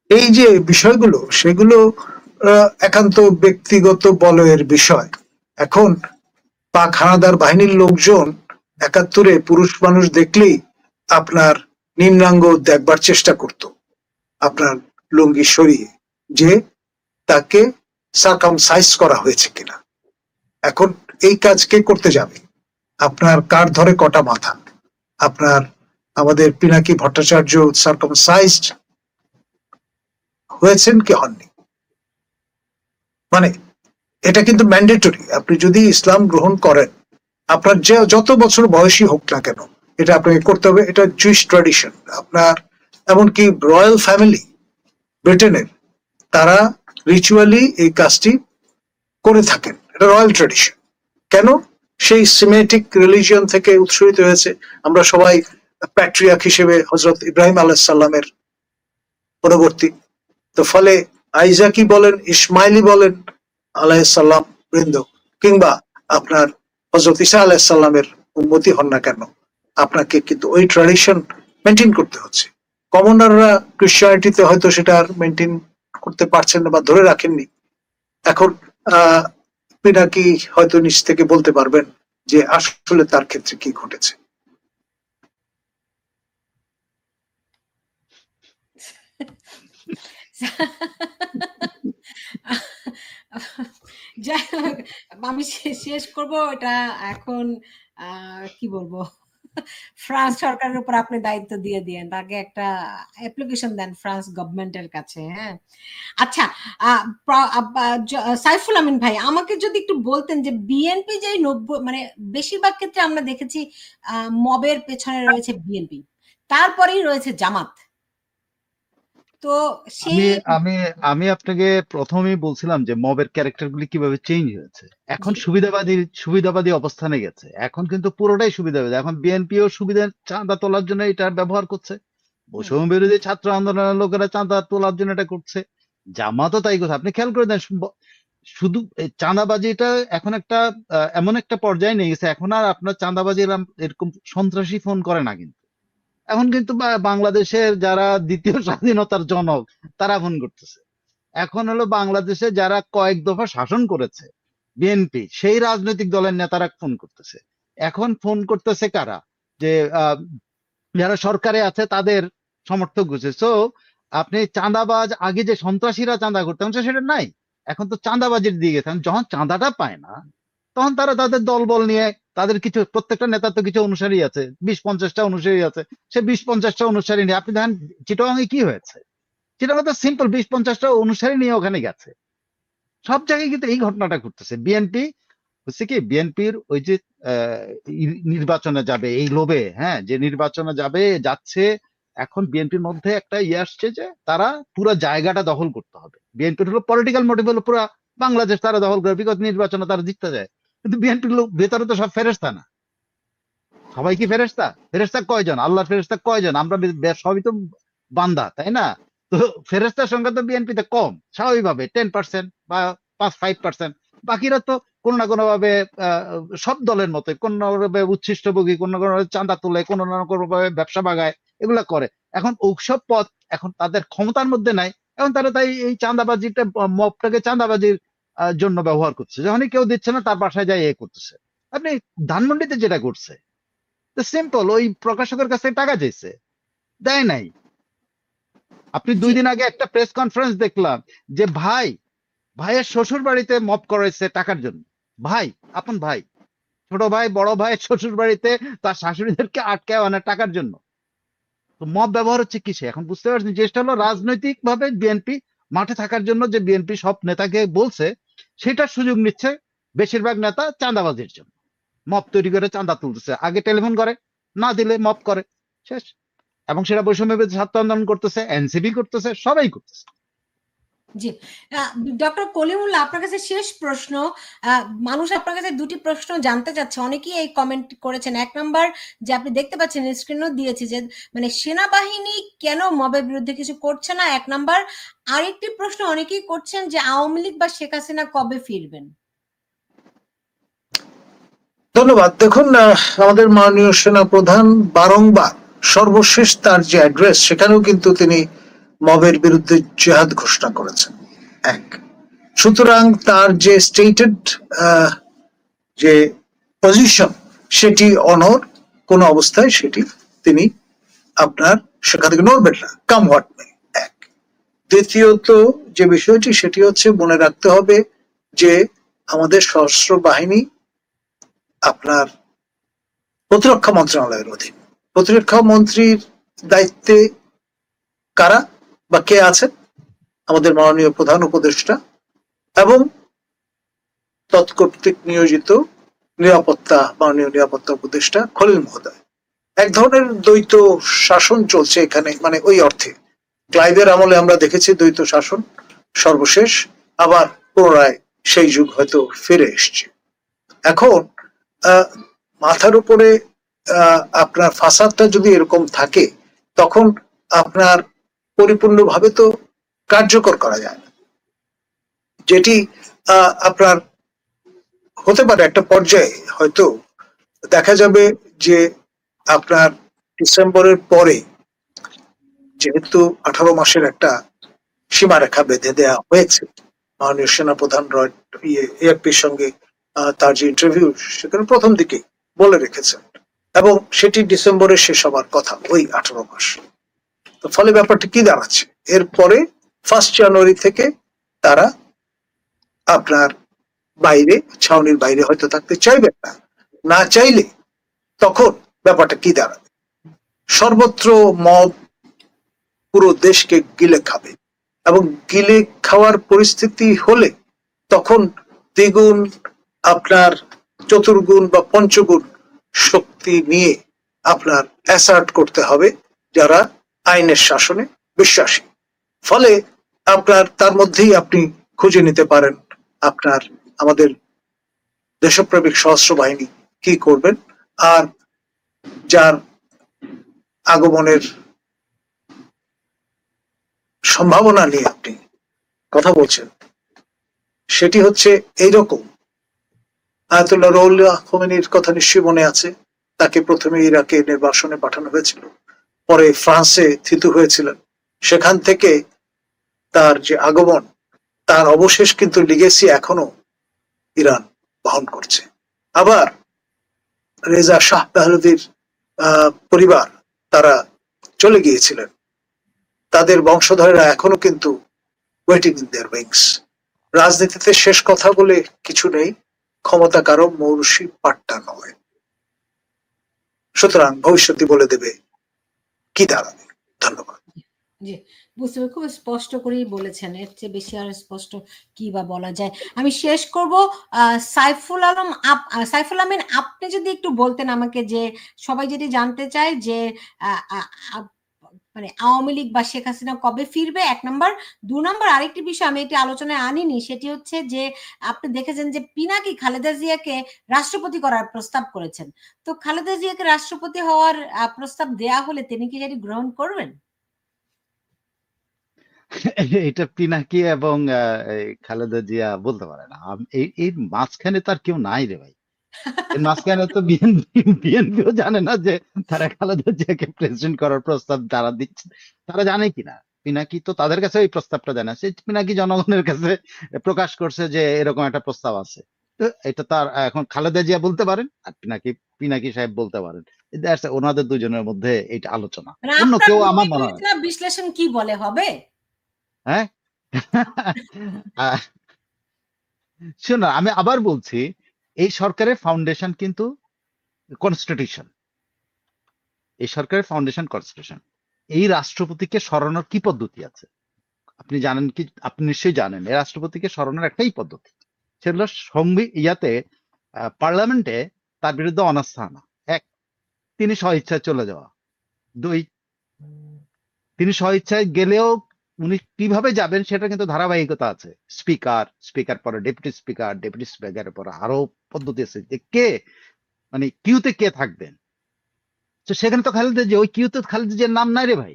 এই যে বিষয়গুলো, সেগুলো একান্ত ব্যক্তিগত বলয়ের বিষয়। এখন পাক হানাদার বাহিনীর লোকজন ৭১-এ পুরুষ মানুষ দেখলেই আপনার নিম্নাঙ্গ দেখবার চেষ্টা করত, আপনার লুঙ্গি সরিয়ে, যে তাকে সার্কামসাইজ করা হয়েছে কিনা। এখন এই কাজ কে করতে যাবে? আপনার কার ধরে কটা মাথা? আপনার আমাদের পিনাকি ভট্টাচার্য সার্কামসাইজড হয়েছেন কি হননি? মানে এটা কিন্তু ম্যান্ডেটরি। আপনি যদি ইসলাম গ্রহণ করেন, আপনার যে যত বছর বয়সী হোক না কেন, এটা আপনাকে করতে হবে। এটা জুইশ ট্র্যাডিশন। আপনার এমনকি রয়্যাল ফ্যামিলি ব্রিটেনের, তারা রিচুয়ালি এই কাজটি করে থাকেন। এটা রয়্যাল ট্র্যাডিশন। কেন? সেই সিমেটিক রিলিজিয়ন থেকে উৎসরিত হয়েছে। আমরা সবাই প্যাট্রিয়ার্ক হিসেবে হজরত ইব্রাহিম আলাইহিস সালামের পরবর্তী। তো ফলে আইজাকি বলেন, ইসমাইলি বলেন আলাইহিস সালাম বৃন্দ, কিংবা আপনার হজরত ঈসা আলাইহিস সালামের উম্মতি হন না কেন, আপনাকে কিন্তু ওই ট্র্যাডিশন মেনটেন করতে হচ্ছে। কমনাররা ক্রিশ্চিয়ানিটিতে হয়তো সেটা আর মেনটেন করতে পারছেন না বা ধরে রাখেননি। এখন পিনাকি হয়তো নিজ থেকে বলতে পারবেন যে আসলে তার ক্ষেত্রে কি ঘটেছে। যাই হোক, আমি শেষ করব এটা এখন। কি বলবো, ফ্রান্স সরকারের উপর আপনি দায়িত্ব দিয়ে দিয়েন, তাকে একটা অ্যাপ্লিকেশন দেন ফ্রান্স গভর্নমেন্টের কাছে। হ্যাঁ, আচ্ছা, সাইফুল আমিন ভাই, আমাকে যদি একটু বলতেন যে বিএনপি যে 90 মানে বেশিরভাগ ক্ষেত্রে আমরা দেখেছি মবের পেছনে রয়েছে বিএনপি, তারপরেই রয়েছে জামাত। তো আমি সেই আমি আমি আপনাকে প্রথমেই বলছিলাম যে মবের ক্যারেক্টার গুলি কিভাবে চেঞ্জ হয়েছে। এখন জি সুবিধাবাদী অবস্থানে গেছে, এখন কিন্তু পুরোটাই সুবিধাবাদী। এখন বিএনপিও সুবিধা চাঁদা তোলার জন্য এটা ব্যবহার করছে, হুম, বৈষম্য বিরোধী ছাত্র আন্দোলনের লোকেরা চাঁদা তোলার জন্য এটা করছে, জামাতও তাই করছে। আপনি খেয়াল করে দেন, শুধু এই চাঁদাবাজিটা এখন একটা এমন একটা পর্যায়ে নিয়ে গেছে, এখন আর আপনার চাঁদাবাজি এরকম সন্ত্রাসী ফোন করে না কিন্তু। এখন কিন্তু বাংলাদেশের যারা দ্বিতীয় স্বাধীনতার জনক তারা ফোন করতেছে। এখন হলো বাংলাদেশে যারা কয়েক দফা শাসন করেছে বিএনপি, সেই রাজনৈতিক দলের নেতারা ফোন করতেছে। এখন ফোন করতেছে কারা? যে যারা সরকারে আছে তাদের সমর্থক হচ্ছে। সো আপনি চাঁদাবাজ, আগে যে সন্ত্রাসীরা চাঁদা করতেন সেটা নাই, এখন তো চাঁদাবাজির দিকে গেছে। যখন চাঁদাটা পায় না তখন তারা তাদের দলবল নিয়ে, তাদের কিছু প্রত্যেকটা নেতার তো কিছু অনুসারী আছে, 20-50টা অনুসারী আছে, সে 20-50টা অনুসারী নিয়ে, আপনি দেখেন চিটাগাঙে কি হয়েছে। চিটাগাং তো সিম্পল 20-50টা অনুসারী নিয়ে ওখানে গেছে। সব জায়গায় কিন্তু এই ঘটনাটা ঘটতেছে। বিএনপি হচ্ছে কি, বিএনপির ওই যে আহ, নির্বাচনে যাবে এই লোভে, হ্যাঁ, যে নির্বাচনে যাচ্ছে, এখন বিএনপির মধ্যে একটা ইয়ে আসছে যে তারা পুরো জায়গাটা দখল করতে হবে। বিএনপির হলো পলিটিক্যাল মোটিভ হলো পুরো বাংলাদেশ তারা দখল করে, বিগত নির্বাচনে তারা জিততে যায়। কিন্তু বিএনপির লোক ভেতরে তো সব ফেরেস্তা না। সবাই কি ফেরেস্তা? ফেরেস্তা কয়জন? আল্লাহর ফেরেস্তা কয়জন? আমরা সবই তো বান্দা, তাই না? তো ফেরেস্তার সংখ্যা তো বিএনপিতে কম, স্বাভাবিকভাবে 10% বা 5% বাকিরা তো কোনো না কোনো ভাবে আহ, সব দলের মতো কোন না কোনো ভাবে উচ্ছিষ্টভোগী, কোন না কোনো ভাবে চাঁদা তোলে, কোন না কোনো ভাবে ব্যবসা বাগায়, এগুলা করে। এখন ওসব পথ এখন তাদের ক্ষমতার মধ্যে নাই। এখন তারা তাই এই চাঁদাবাজিটা, মবটাকে চাঁদাবাজির জন্য ব্যবহার করছে। যখনই কেউ দিচ্ছে না তার বাসায় যায় এ করতেছে। আপনি ধানমন্ডিতে যেটা করছে সিম্পল, ওই প্রকাশকের কাছে টাকা চাইছে, দেয় নাই। আপনি জি 2 দিন আগে একটা প্রেস কনফারেন্স দেখলাম যে ভাইয়ের শ্বশুর বাড়িতে মব করেছে টাকার জন্য। ভাই, আপন ভাই, ছোট ভাই, বড় ভাই শ্বশুর বাড়িতে তার শাশুড়িদেরকে আটকে আনে টাকার জন্য। তো মব ব্যবহার হচ্ছে কিসে? এখন বুঝতে পারছেন, চেষ্টা হলো রাজনৈতিক ভাবে বিএনপি মাঠে থাকার জন্য, যে বিএনপি সব নেতাকে বলছে সেটার সুযোগ নিচ্ছে বেশিরভাগ নেতা চাঁদাবাজির জন্য। মব তৈরি করে চাঁদা তুলতেছে, আগে টেলিফোন করে, না দিলে মব করে, শেষ। এবং সেটা বৈষম্য বিরোধী ছাত্র আন্দোলন করতেছে, এনসিপি করতেছে, সবাই করতেছে। জি, ডক্টর কলিমুল্লাহ, আপনার কাছে শেষ প্রশ্ন। মানুষ আপনার কাছে দুটি প্রশ্ন জানতে চাচ্ছে, অনেকেই এই কমেন্ট করেছেন। এক নাম্বার, যে আপনি দেখতে পাচ্ছেন স্ক্রিনও দিয়েছি, যে মানে সেনাবাহিনী কেন মবের বিরুদ্ধে কিছু করছে না, এক নাম্বার। আরেকটি প্রশ্ন অনেকেই করছেন যে আওয়ামী লীগ বা শেখ হাসিনা কবে ফিরবেন? ধন্যবাদ। দেখুন, আমাদের মাননীয় সেনা প্রধান বারংবার সর্বশেষ তার যে অ্যাড্রেস, সেখানেও কিন্তু তিনি মবের বিরুদ্ধে জেহাদ ঘোষণা করেছেন। এক, সুতরাং তার যে স্টেটেড যে পজিশন, সেটি অনর, কোন অবস্থায় সেটি তিনি আপনার সেখান থেকে নড়বেন না, কাম হোয়াট মে। এক, দ্বিতীয়ত যে বিষয়টি, সেটি হচ্ছে মনে রাখতে হবে যে আমাদের সশস্ত্র বাহিনী আপনার প্রতিরক্ষা মন্ত্রণালয়ের অধীন। প্রতিরক্ষা মন্ত্রীর দায়িত্বে কারা বা কে আছেন? আমাদের মাননীয় প্রধান উপদেষ্টা এবং তৎকর্তৃক নিয়োজিত মাননীয় নিরাপত্তা উপদেষ্টা খলিল মহোদয়। এক ধরনের দ্বৈত শাসন চলছে এখানে, মানে ওই অর্থে ক্লাইভের আমলে আমরা দেখেছি দ্বৈত শাসন সর্বশেষ, আবার পুনরায় সেই যুগ হয়তো ফিরে এসছে। এখন মাথার উপরে আপনার ফাসাদটা যদি এরকম থাকে, তখন আপনার পরিপূর্ণভাবে তো কার্যকর করা যায় না। যেটি আপনার হতে পারে একটা পর্যায়ে হয়তো দেখা যাবে যে আপনার ডিসেম্বরের পরে, যেহেতু 18 মাসের একটা সীমারেখা বেঁধে দেওয়া হয়েছে, মাননীয় সেনাপ্রধান এএফপির সঙ্গে তার যে ইন্টারভিউ, সেখানে প্রথম দিকে বলে রেখেছেন, এবং সেটি ডিসেম্বরে শেষ হবার কথা, ওই 18 মাস। তো ফলে ব্যাপারটা কি দাঁড়াচ্ছে, এরপরে 1 জানুয়ারি থেকে তারা আপনার বাইরে, ছাউনির বাইরে হয়তো থাকতে চাইবেন না, না চাইলে তখন ব্যাপারটা কি দাঁড়াবে? সর্বত্র মব পুরো দেশকে গিলে খাবে, এবং গিলে খাওয়ার পরিস্থিতি হলে তখন দ্বিগুণ, আপনার চতুর্গুণ বা পঞ্চগুণ শক্তি নিয়ে আপনার অ্যাসার্ট করতে হবে যারা আইনের শাসনে বিশ্বাসী। ফলে আপনার তার মধ্যেই আপনি খুঁজে নিতে পারেন আপনার আমাদের দেশপ্রেমিক সশস্ত্র বাহিনী কি করবেন, আর যার আগমনের সম্ভাবনা নিয়ে আপনি কথা বলছেন সেটি হচ্ছে এইরকম। আয়াতুল্লাহ রুহুল্লাহ খোমেনির কথা নিশ্চয়ই মনে আছে। তাকে প্রথমে ইরাকে নির্বাসনে পাঠানো হয়েছিল, পরে ফ্রান্সে থিতু হয়েছিলেন। সেখান থেকে তার যে আগমন, তার অবশেষ কিন্তু লিগেসি এখনো ইরান বহন করছে। আবার রেজা শাহ পাহলভির পরিবার তারা চলে গিয়েছিলেন, তাদের বংশধরেরা এখনো কিন্তু ওয়েটিং ইন দেয়ার উইংস। রাজনীতিতে শেষ কথা বলে কিছু নেই, ক্ষমতা কারো মৌরুষি পাট্টা নয়। সুতরাং ভবিষ্যৎ বলে দেবে কি দাঁড়াবে। ধন্যবাদ। জি, বুঝতে পেরে খুব স্পষ্ট করেই বলেছেন, এর চেয়ে বেশি আর স্পষ্ট কি বা বলা যায়। আমি শেষ করব সাইফুল আমিন, আপনি যদি একটু বলতেন আমাকে, যে সবাই যদি জানতে চায় যে মানে আওয়ামী লীগ বা শেখ হাসিনা কবে ফিরবে, 1 নম্বর। 2 নম্বর আরেকটি বিষয় আমি এটি আলোচনায় আনিনি, সেটি হচ্ছে যে আপনি দেখেছেন যে পিনাকি খালেদা জিয়াকে রাষ্ট্রপতি করার প্রস্তাব করেছেন। তো খালেদা জিয়াকে রাষ্ট্রপতি হওয়ার প্রস্তাব দেয়া হলে তিনি কি সেটি গ্রহণ করবেন? এটা পিনাকি এবং খালেদা জিয়া বলতে পারে না। এই মাঝখানে তার কেউ নাই রে ভাই। এর মাঝখানে তো বিএনপিও জানে না যে তারা খালেদা জিয়াকে প্রেসিডেন্ট করার প্রস্তাব তারা দিচ্ছে, তারা জানে কিনা। পিনাকি তো তাদের কাছে এই প্রস্তাবটা জানে, সে পিনাকি জনগণের কাছে প্রকাশ করছে যে এরকম একটা প্রস্তাব আছে। তো এটা তার এখন খালেদা জিয়া বলতে পারেন, আর পিনাকি সাহেব বলতে পারেন। ওনাদের দুজনের মধ্যে এটা আলোচনা, মানে অন্য আপনার কেউ আমার মনে হয়। বিবেচনা বিশ্লেষণ কি বলে হবে? হ্যাঁ শোনো, আমি আবার বলছি, এই সরকারের ফাউন্ডেশন কিন্তু কনস্টিটিউশন। এই সরকারের ফাউন্ডেশন কনস্টিটিউশন। এই রাষ্ট্রপতিকে সরানোর কি পদ্ধতি আছে আপনি জানেন কি? আপনি নিশ্চয়ই জানেন এই রাষ্ট্রপতিকে সরানোর একটাই পদ্ধতি, সেগুলো পার্লামেন্টে তার বিরুদ্ধে অনাস্থা আনা। 1, তিনি স্বইচ্ছায় চলে যাওয়া। 2, তিনি স্বইচ্ছায় গেলেও উনি কিভাবে যাবেন সেটা কিন্তু ধারাবাহিকতা আছে। স্পিকার পরে ডেপুটি স্পিকারের পরে আরো পদ্ধতি আছে যে কে, মানে কিউতে কে থাকবেন। তো সেখানে তো খালেদা জিয়া, ওই কিউতে খালেদা জিয়ার নাম নাই রে ভাই।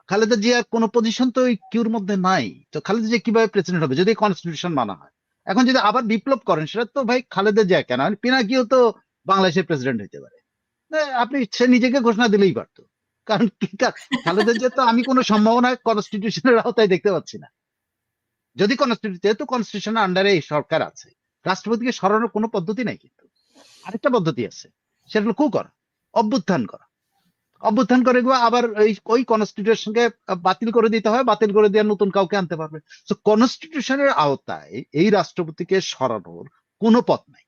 খালেদা জিয়ার কোন পজিশন তো ওই কিউর মধ্যে নাই। তো খালেদা জিয়া কিভাবে প্রেসিডেন্ট হবে যদি কনস্টিটিউশন মানা হয়? এখন যদি আবার বিপ্লব করেন, সেটা তো ভাই খালেদা জিয়া কেন, পিনাকিও তো বাংলাদেশের প্রেসিডেন্ট হতে পারে। আপনি সে নিজেকে ঘোষণা দিলেই পারতো। কারণ খালেদা জিয়া তো আমি কোনো সম্ভাবনা কনস্টিটিউশনের আওতায় দেখতে পাচ্ছি না। যদি যেহেতু কনস্টিটিউশনের আন্ডারে এই সরকার আছে, রাষ্ট্রপতিকে সরানোর কোনো পদ্ধতি নাই। কিন্তু আরেকটা পদ্ধতি আছে, সেটা হলো অভ্যুত্থান করে আবার ওই কনস্টিটিউশনকে বাতিল করে দিতে হয়, বাতিল করে দিয়ে নতুন কাউকে আনতে পারবে। তো কনস্টিটিউশনের আওতায় এই রাষ্ট্রপতিকে সরানোর কোনো পথ নাই,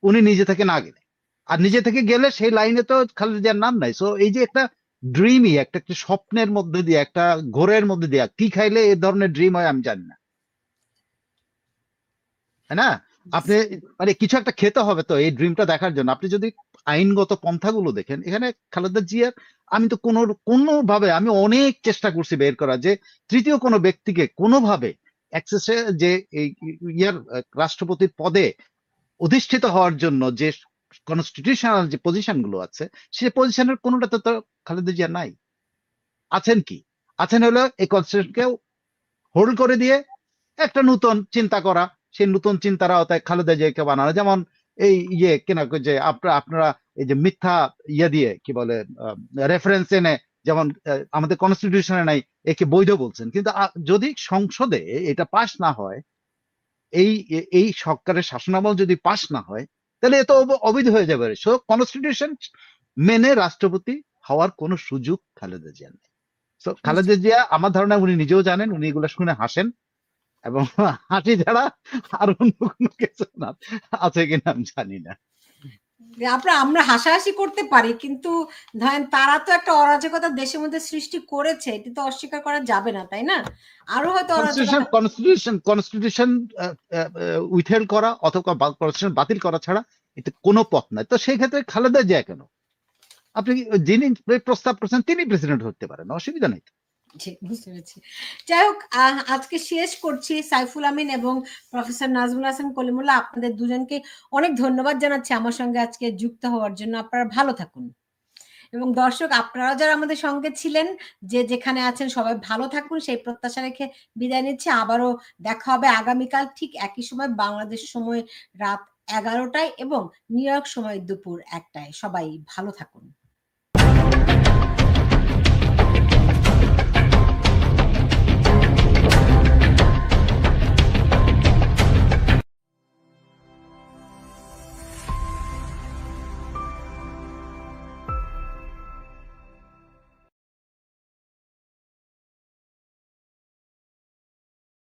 উনি নিজে থেকে না গেলে। আর নিজে থেকে গেলে সেই লাইনে তো খালেদা জিয়ার নাম নাই। সো এই যে একটা ড্রিমই, একটা স্বপ্নের মধ্যে দিয়ে, একটা ঘোরের মধ্যে দিয়ে, কি খাইলে এই ধরনের ড্রিম হয় আমি জানি না, তাই না? আপনি মানে কিছু একটা খেতে হবে তো এই ড্রিমটা দেখার জন্য। আপনি যদি আইনগত পন্থাগুলো দেখেন, এখানে খালেদা জিয়ার, আমি তো কোনোভাবে আমি অনেক চেষ্টা করছি বের করা যে তৃতীয় কোনো ব্যক্তিকে কোনোভাবে অ্যাক্সেসে যে এই ইয়ার রাষ্ট্রপতির পদে অধিষ্ঠিত হওয়ার জন্য যে কনস্টিটিউশনাল যে পজিশন গুলো আছে, সেই পজিশনের কোনোটাতে তো খালেদা জিয়া নাই। আছেন হলো এই কনস্টিটিউশনকে হোল্ড করে দিয়ে একটা নতুন চিন্তা করা, সেই নতুন চিন্তার আওতায় খালেদা জিয়াকে বানানো। যেমন এই কিনা যে আপনারা এই যে মিথ্যা দিয়ে কি বলে রেফারেন্স এনে, যেমন আমাদের কনস্টিটিউশনে নাই, একে বৈধ বলছেন, কিন্তু যদি সংসদে এটা পাশ না হয়, এই সরকারের শাসনামল যদি পাশ না হয়, তাহলে এ তো অবৈধ হয়ে যাবে। সো কনস্টিটিউশন মেনে রাষ্ট্রপতি হওয়ার কোনো সুযোগ খালেদা জিয়া নেই। তো খালেদা জিয়া, আমার ধারণা উনি নিজেও জানেন, উনি এগুলো শুনে হাসেন, এবং হাসি ছাড়া আর অন্য কোনো কিছু না আছে কিনা আমি জানি না। আমরা হাসাহাসি করতে পারি, কিন্তু ধরেন তারা তো একটা অরাজকতা দেশের মধ্যে সৃষ্টি করেছে, এটা তো অস্বীকার করা যাবে না, তাই না? আরো হয়তো কনস্টিটিউশন অরাজকতা। কনস্টিটিউশন কনস্টিটিউশন উইথহেল্ড করা অথবা কনস্টিটিউশন বাতিল করা ছাড়া এটা কোনো পথ নাই। তো সেই ক্ষেত্রে খালেদা জিয়া কেন? আপনি যিনি প্রস্তাব করছেন তিনি প্রেসিডেন্ট হতে পারেন, অসুবিধা নেই। জি, বুঝতে পেরেছি। যাই হোক, আজকে শেষ করছি। সাইফুল আমিন এবং প্রফেসর নাজমুল হাসান কলিমুল্লাহ, আপনাদের দুজনকে অনেক ধন্যবাদ জানাচ্ছি আমার সঙ্গে আজকে যুক্ত হওয়ার জন্য। আপনারা ভালো থাকুন। এবং দর্শক, আপনারা যারা আমাদের সঙ্গে ছিলেন, যে যেখানে আছেন সবাই ভালো থাকুন সেই প্রত্যাশা রেখে বিদায় নিচ্ছি। আবারও দেখা হবে আগামীকাল ঠিক একই সময়, বাংলাদেশ সময় রাত 11টায় এবং নিউ ইয়র্ক সময় দুপুর 1টায়। সবাই ভালো থাকুন।